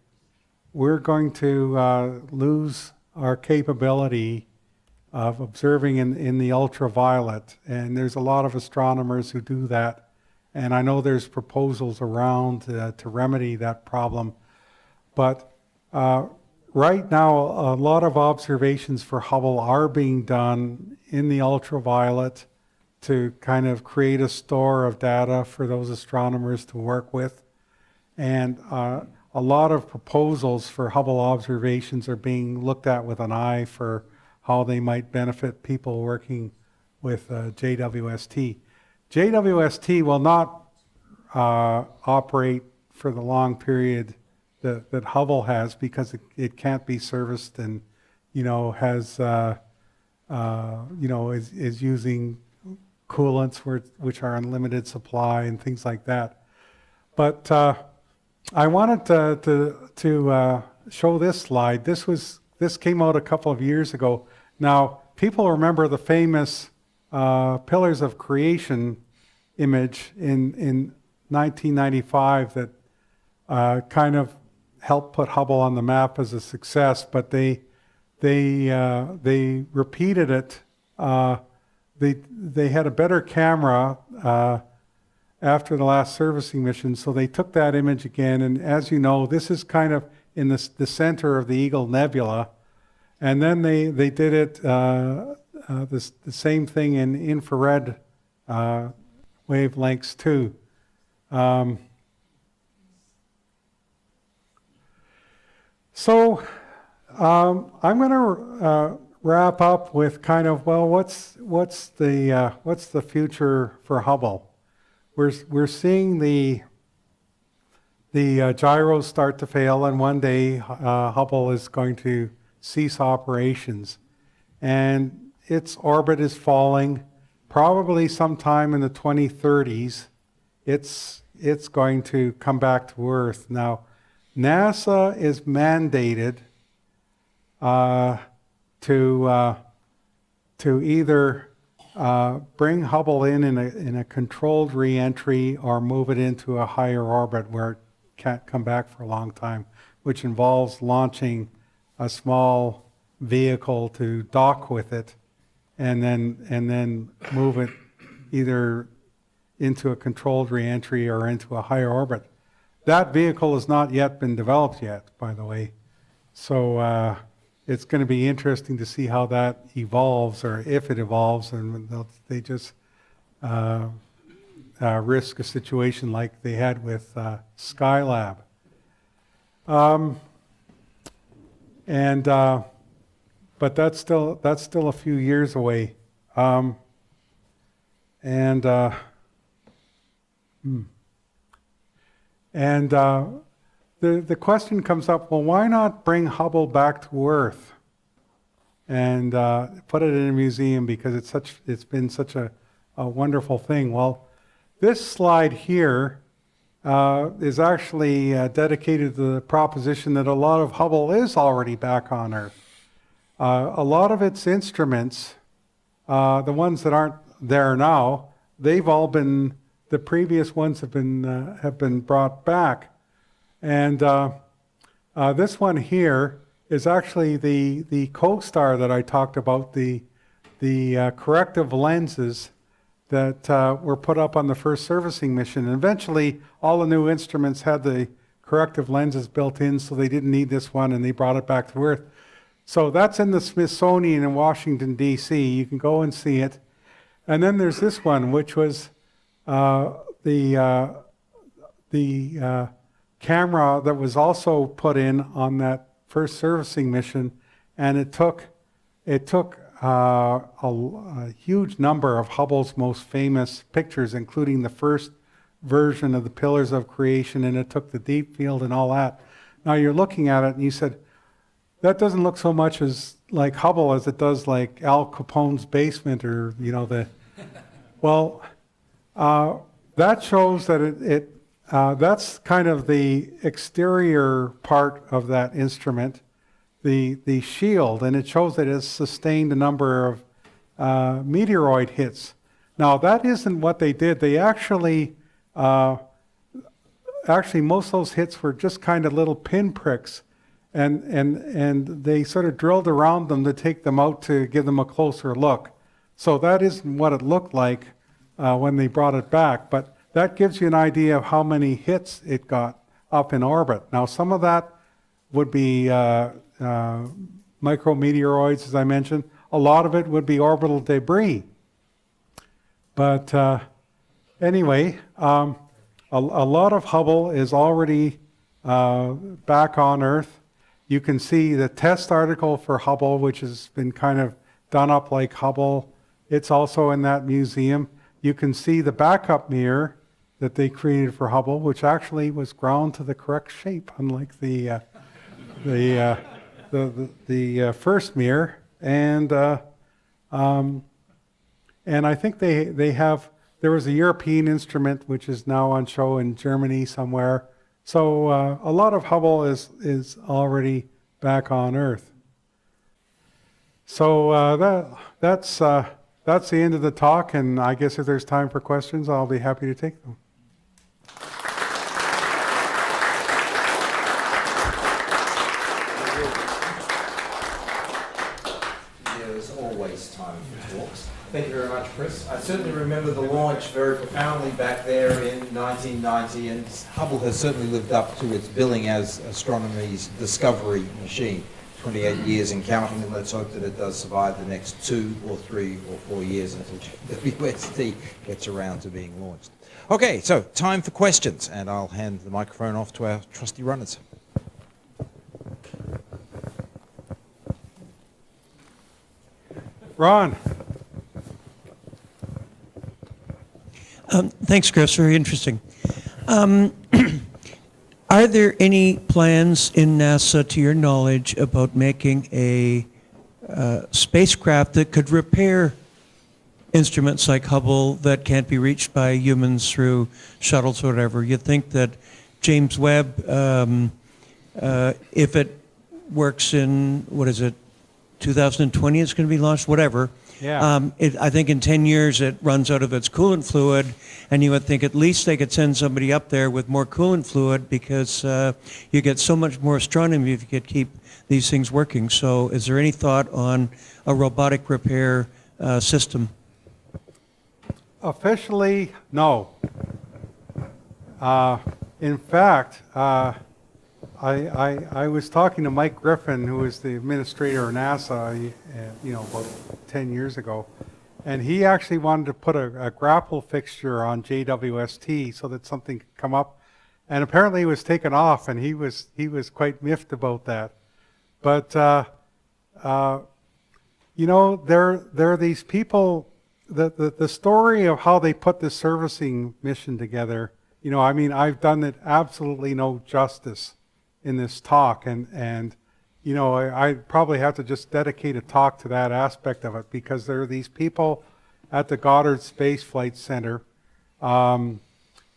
Speaker 2: we're going to lose our capability of observing in the ultraviolet, and there's a lot of astronomers who do that, and I know there's proposals around to remedy that problem, but right now a lot of observations for Hubble are being done in the ultraviolet to kind of create a store of data for those astronomers to work with, and a lot of proposals for Hubble observations are being looked at with an eye for how they might benefit people working with JWST. JWST will not operate for the long period that Hubble has, because it can't be serviced, and has is using coolants which are unlimited supply and things like that. But I wanted to show this slide. This came out a couple of years ago. Now, people remember the famous Pillars of Creation image in 1995 that kind of helped put Hubble on the map as a success, but they repeated it. They had a better camera after the last servicing mission, so they took that image again, and as you know, this is kind of in the center of the Eagle Nebula, and then they did it the same thing in infrared wavelengths too. So I'm going to wrap up with kind of, well, what's the future for Hubble? We're seeing the gyros start to fail, and one day Hubble is going to cease operations, and its orbit is falling. Probably sometime in the 2030s, it's going to come back to Earth. Now, NASA is mandated to either bring Hubble in a controlled re-entry or move it into a higher orbit where it can't come back for a long time, which involves launching a small vehicle to dock with it and then move it either into a controlled re-entry or into a higher orbit. That vehicle has not yet been developed yet, by the way. So it's going to be interesting to see how that evolves, or if it evolves, and they just risk a situation like they had with Skylab. but that's still a few years away. The question comes up, well, why not bring Hubble back to Earth and put it in a museum, because it's been such a wonderful thing? Well, this slide here is actually dedicated to the proposition that a lot of Hubble is already back on Earth. A lot of its instruments, the ones that aren't there now, they've all been, the previous ones have been brought back. And this one here is actually the co-star that I talked about, the corrective lenses that were put up on the first servicing mission. And eventually, all the new instruments had the corrective lenses built in, so they didn't need this one, and they brought it back to Earth. So that's in the Smithsonian in Washington, D.C. You can go and see it. And then there's this one, which was the camera that was also put in on that first servicing mission, and it took a huge number of Hubble's most famous pictures, including the first version of the Pillars of Creation, and it took the deep field and all that. Now you're looking at it and you said, that doesn't look so much as like Hubble as it does like Al Capone's basement, or well, that shows that that's kind of the exterior part of that instrument, the shield, and it shows that it's sustained a number of meteoroid hits. Now that isn't what they did. They actually most of those hits were just kind of little pinpricks, and they sort of drilled around them to take them out to give them a closer look. So that isn't what it looked like when they brought it back, but that gives you an idea of how many hits it got up in orbit. Now some of that would be micrometeoroids, as I mentioned. A lot of it would be orbital debris. But anyway, a lot of Hubble is already back on Earth. You can see the test article for Hubble, which has been kind of done up like Hubble. It's also in that museum. You can see the backup mirror that they created for Hubble, which actually was ground to the correct shape, unlike the first mirror. And I think they have. There was a European instrument which is now on show in Germany somewhere. So a lot of Hubble is already back on Earth. So that's the end of the talk, and I guess if there's time for questions, I'll be happy to take them.
Speaker 1: There's always time for talks. Thank you very much, Chris. I certainly remember the launch very profoundly back there in 1990, and Hubble has certainly lived up to its billing as astronomy's discovery machine. 28 years and counting, and let's hope that it does survive the next 2 or 3 or 4 years until JWST gets around to being launched. Okay, so time for questions, and I'll hand the microphone off to our trusty runners.
Speaker 2: Ron.
Speaker 3: Thanks, Chris. Very interesting. Are there any plans in NASA, to your knowledge, about making a spacecraft that could repair instruments like Hubble that can't be reached by humans through shuttles or whatever? You think that James Webb, if it works in, 2020 it's going to be launched, whatever.
Speaker 2: Yeah.
Speaker 3: I think in 10 years it runs out of its coolant fluid, and you would think at least they could send somebody up there with more coolant fluid, because you get so much more astronomy if you could keep these things working. So is there any thought on a robotic repair system?
Speaker 2: Officially, no. In fact, I was talking to Mike Griffin, who was the administrator of NASA, about 10 years ago, and he actually wanted to put a grapple fixture on JWST so that something could come up, and apparently it was taken off, and he was quite miffed about that. But You know, there are these people, the story of how they put this servicing mission together, you know, I mean, I've done it absolutely no justice in this talk, and you know, I probably have to just dedicate a talk to that aspect of it, because there are these people at the Goddard Space Flight Center,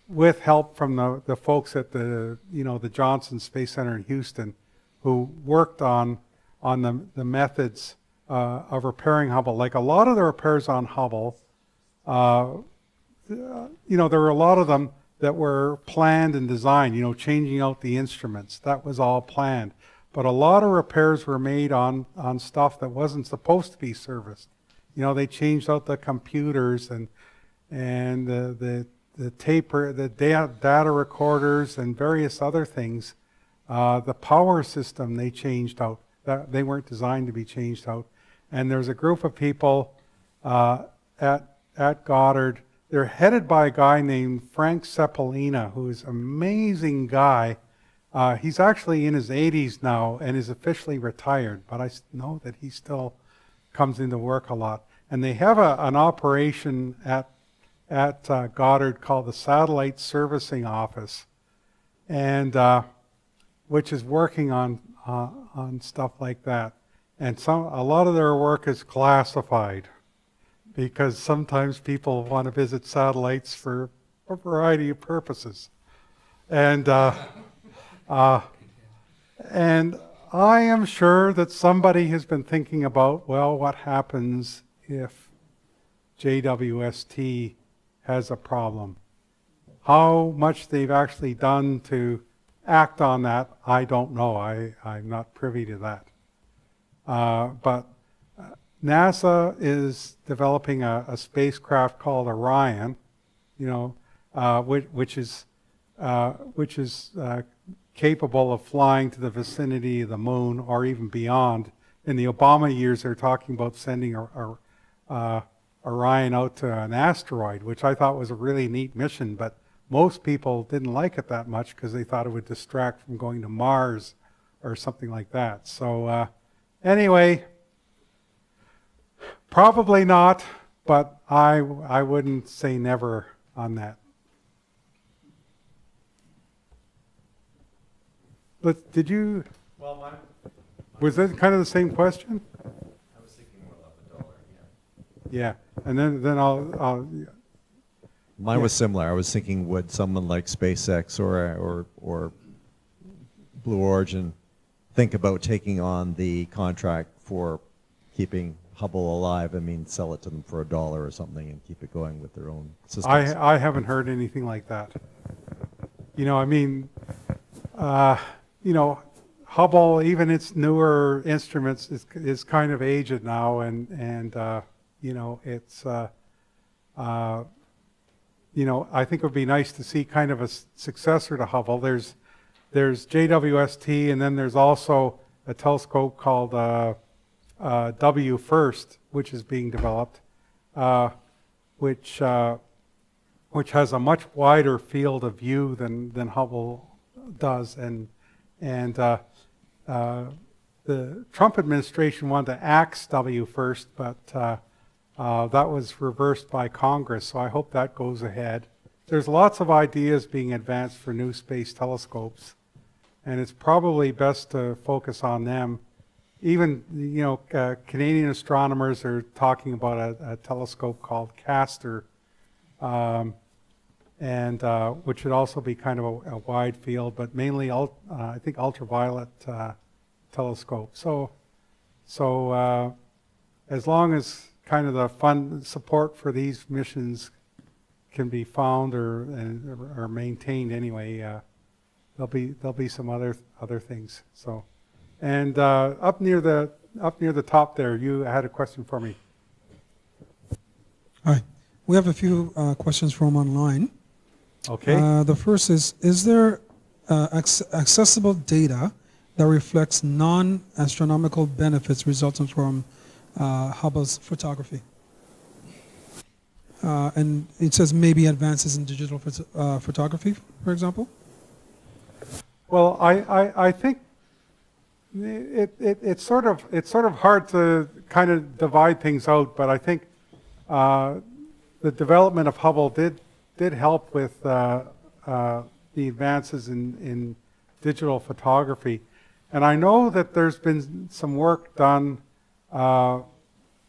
Speaker 2: with help from the folks at the, you know, the Johnson Space Center in Houston, who worked on the methods of repairing Hubble. Like a lot of the repairs on Hubble, you know, there were a lot of them that were planned and designed, you know, changing out the instruments. That was all planned. But a lot of repairs were made on stuff that wasn't supposed to be serviced. You know, they changed out the computers and the data recorders and various other things. The power system they changed out. They weren't designed to be changed out. And there's a group of people at Goddard. They're headed by a guy named Frank Ceppolina, who is an amazing guy. He's actually in his 80s now and is officially retired, but I know that he still comes into work a lot. And they have an operation at Goddard called the Satellite Servicing Office, and which is working on stuff like that. And a lot of their work is classified, because sometimes people want to visit satellites for a variety of purposes. And and I am sure that somebody has been thinking about, well, what happens if JWST has a problem? How much they've actually done to act on that, I don't know. I'm not privy to that. But NASA is developing a spacecraft called Orion, you know, which is capable of flying to the vicinity of the moon or even beyond. In the Obama years, they're talking about sending Orion out to an asteroid, which I thought was a really neat mission, but most people didn't like it that much because they thought it would distract from going to Mars or something like that. So anyway, probably not, but I wouldn't say never on that. But did you?
Speaker 4: Well,
Speaker 2: was that kind of the same question?
Speaker 4: I was thinking more like the dollar.
Speaker 2: Yeah, and then I'll
Speaker 4: Mine was similar. I was thinking, would someone like SpaceX or Blue Origin think about taking on the contract for keeping Hubble alive? I mean, sell it to them for $1 or something and keep it going with their own systems.
Speaker 2: I haven't heard anything like that. You know, I mean, you know, Hubble, even its newer instruments, is kind of aged now, and you know, it's you know, I think it would be nice to see kind of a successor to Hubble. There's JWST, and then there's also a telescope called W-FIRST, which is being developed, which has a much wider field of view than Hubble does, and the Trump administration wanted to axe W-FIRST, but that was reversed by Congress, so I hope that goes ahead. There's lots of ideas being advanced for new space telescopes, and it's probably best to focus on them. Even, you know, Canadian astronomers are talking about a telescope called Castor, and which would also be kind of a wide field, but mainly, I think, ultraviolet telescope. So as long as kind of the fund support for these missions can be found or maintained anyway, there'll be some other things. So, and up near the top there, you had a question for me.
Speaker 5: Hi, we have a few questions from online.
Speaker 2: Okay.
Speaker 5: The first is there accessible data that reflects non-astronomical benefits resulting from Hubble's photography? And it says maybe advances in digital photography, for example?
Speaker 2: Well, I think It's sort of hard to kind of divide things out, but I think the development of Hubble did help with the advances in digital photography. And I know that there's been some work done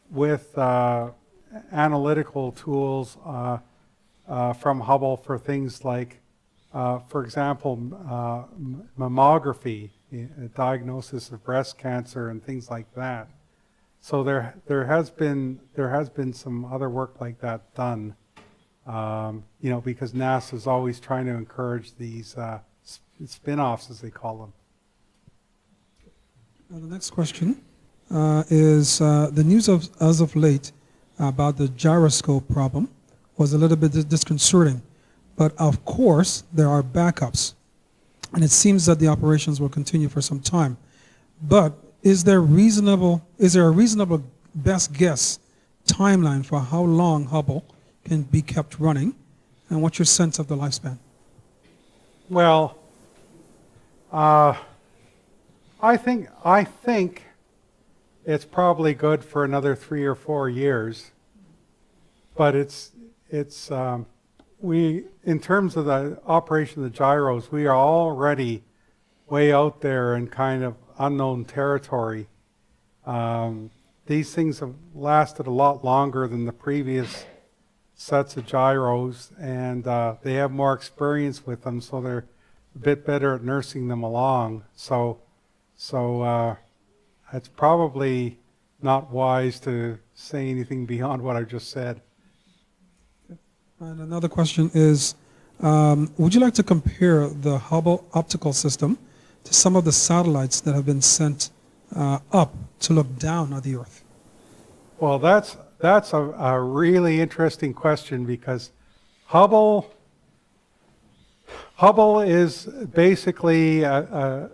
Speaker 2: with analytical tools from Hubble for things like, for example, mammography, diagnosis of breast cancer and things like that. So there has been some other work like that done, because NASA is always trying to encourage these spin-offs, as they call them.
Speaker 5: The next question is the news as of late about the gyroscope problem was a little bit disconcerting, but of course there are backups, and it seems that the operations will continue for some time. But is there a reasonable best guess timeline for how long Hubble can be kept running, and what's your sense of the lifespan?
Speaker 2: Well, I think it's probably good for another 3 or 4 years, but we, in terms of the operation of the gyros, we are already way out there in kind of unknown territory. These things have lasted a lot longer than the previous sets of gyros, and they have more experience with them, so they're a bit better at nursing them along. So it's probably not wise to say anything beyond what I just said.
Speaker 5: And another question is, would you like to compare the Hubble optical system to some of the satellites that have been sent up to look down at the Earth?
Speaker 2: Well, that's a really interesting question, because Hubble is basically a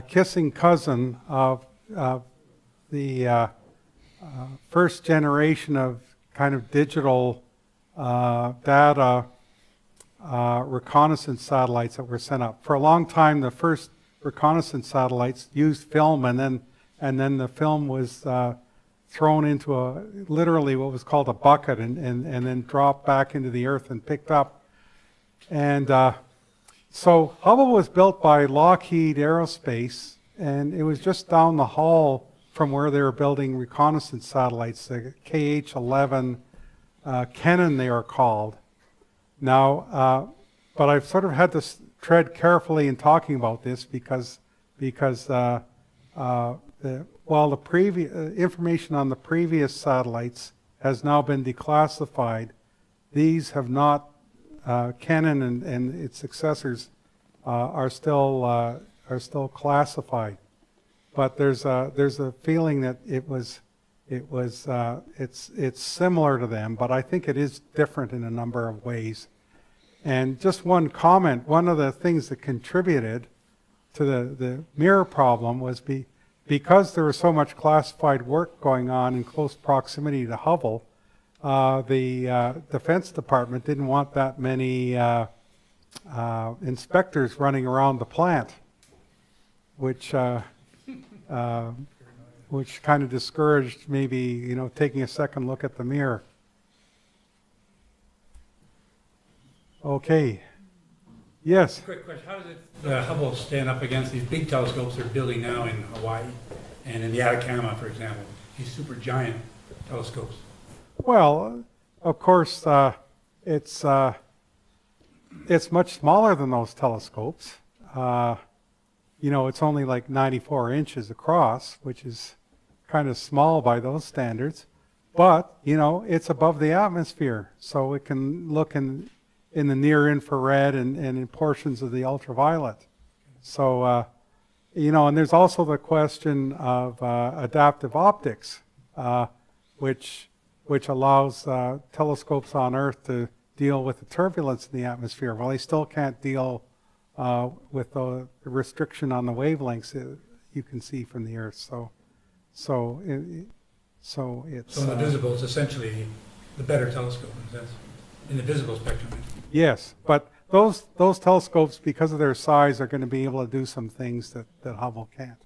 Speaker 2: kissing cousin of the first generation of kind of digital data reconnaissance satellites that were sent up. For a long time, the first reconnaissance satellites used film, and then the film was thrown into literally what was called a bucket, and then dropped back into the Earth and picked up. And so Hubble was built by Lockheed Aerospace, and it was just down the hall from where they were building reconnaissance satellites, the KH-11 Cannon they are called. Now, but I've sort of had to tread carefully in talking about this because while the previous information on the previous satellites has now been declassified, these have not. Cannon and its successors are still classified, but there's a feeling that it's similar to them, but I think it is different in a number of ways. And just one comment: one of the things that contributed to the mirror problem was because there was so much classified work going on in close proximity to Hubble. The Defense Department didn't want that many inspectors running around the plant, which kind of discouraged maybe taking a second look at the mirror. Okay. Yes.
Speaker 6: Quick question: how does Hubble stand up against these big telescopes they're building now in Hawaii and in the Atacama, for example? These super giant telescopes.
Speaker 2: Well, of course, it's much smaller than those telescopes. It's only like 94 inches across, which is kind of small by those standards. But, it's above the atmosphere, so it can look in the near infrared and in portions of the ultraviolet. So, and there's also the question of adaptive optics, which allows telescopes on Earth to deal with the turbulence in the atmosphere. Well, they still can't deal with the restriction on the wavelengths that you can see from the Earth. So it's... So
Speaker 6: in the visible, it's essentially the better telescope in the visible spectrum.
Speaker 2: Yes, but those telescopes, because of their size, are going to be able to do some things that Hubble can't.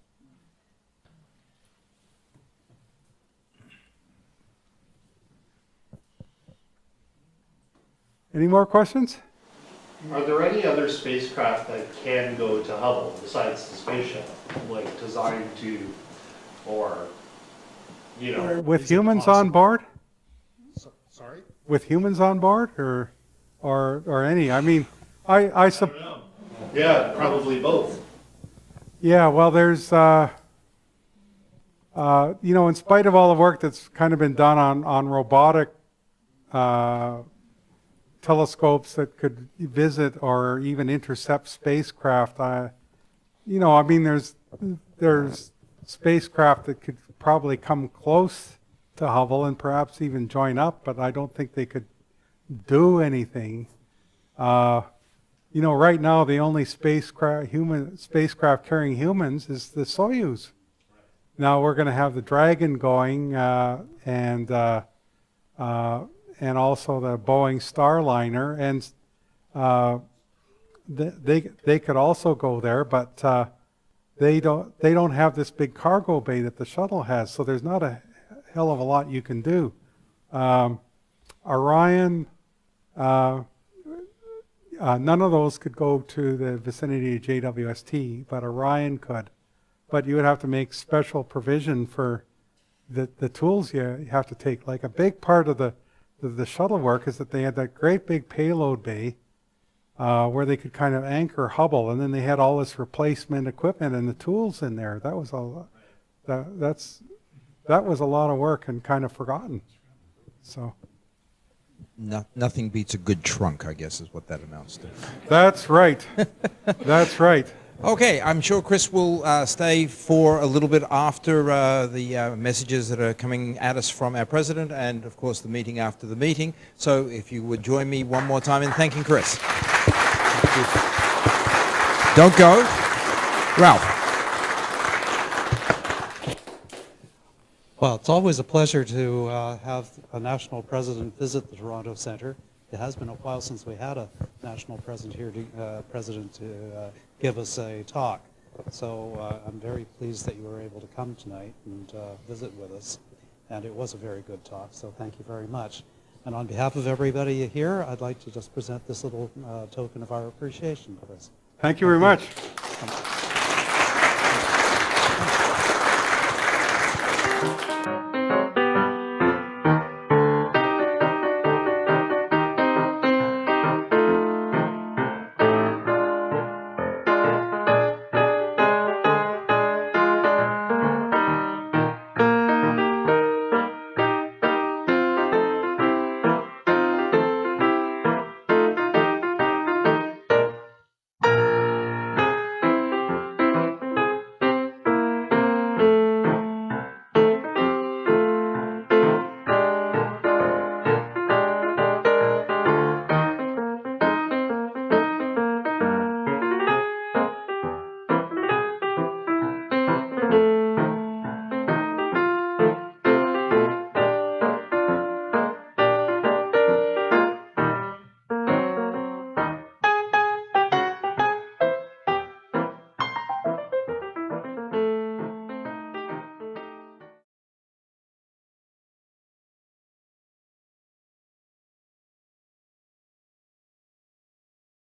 Speaker 2: Any more questions?
Speaker 7: Are there any other spacecraft that can go to Hubble besides the space shuttle, like designed to, or, you know?
Speaker 2: With
Speaker 7: is it
Speaker 2: humans
Speaker 7: possible?
Speaker 2: on board?
Speaker 7: Sorry?
Speaker 2: With humans on board, or any? I mean, I
Speaker 7: don't know. Yeah, probably both.
Speaker 2: yeah. Well, there's you know, in spite of all the work that's kind of been done on robotic telescopes that could visit or even intercept spacecraft, you know, I mean, there's spacecraft that could probably come close to Hubble and perhaps even join up, but I don't think they could do anything. You know, right now the only spacecraft carrying humans is the Soyuz. Now we're going to have the Dragon going, and also the Boeing Starliner, and they could also go there, but they don't have this big cargo bay that the shuttle has, so there's not a hell of a lot you can do. Orion, none of those could go to the vicinity of JWST, but Orion could. But you would have to make special provision for the tools you have to take. Like a big part of the shuttle work is that they had that great big payload bay where they could kind of anchor Hubble, and then they had all this replacement equipment and the tools in there. That was that was a lot of work and kind of forgotten. So
Speaker 1: Nothing beats a good trunk, I guess, is what that amounts to.
Speaker 2: that's right. That's right.
Speaker 1: Okay, I'm sure Chris will stay for a little bit after the messages that are coming at us from our president and, of course, the meeting after the meeting. So if you would join me one more time in thanking Chris. Don't go. Ralph.
Speaker 8: Well, it's always a pleasure to have a national president visit the Toronto Centre. It has been a while since we had a national president here to give us a talk. So I'm very pleased that you were able to come tonight and visit with us. And it was a very good talk, so thank you very much. And on behalf of everybody here, I'd like to just present this little token of our appreciation, Chris.
Speaker 2: Thank you very much.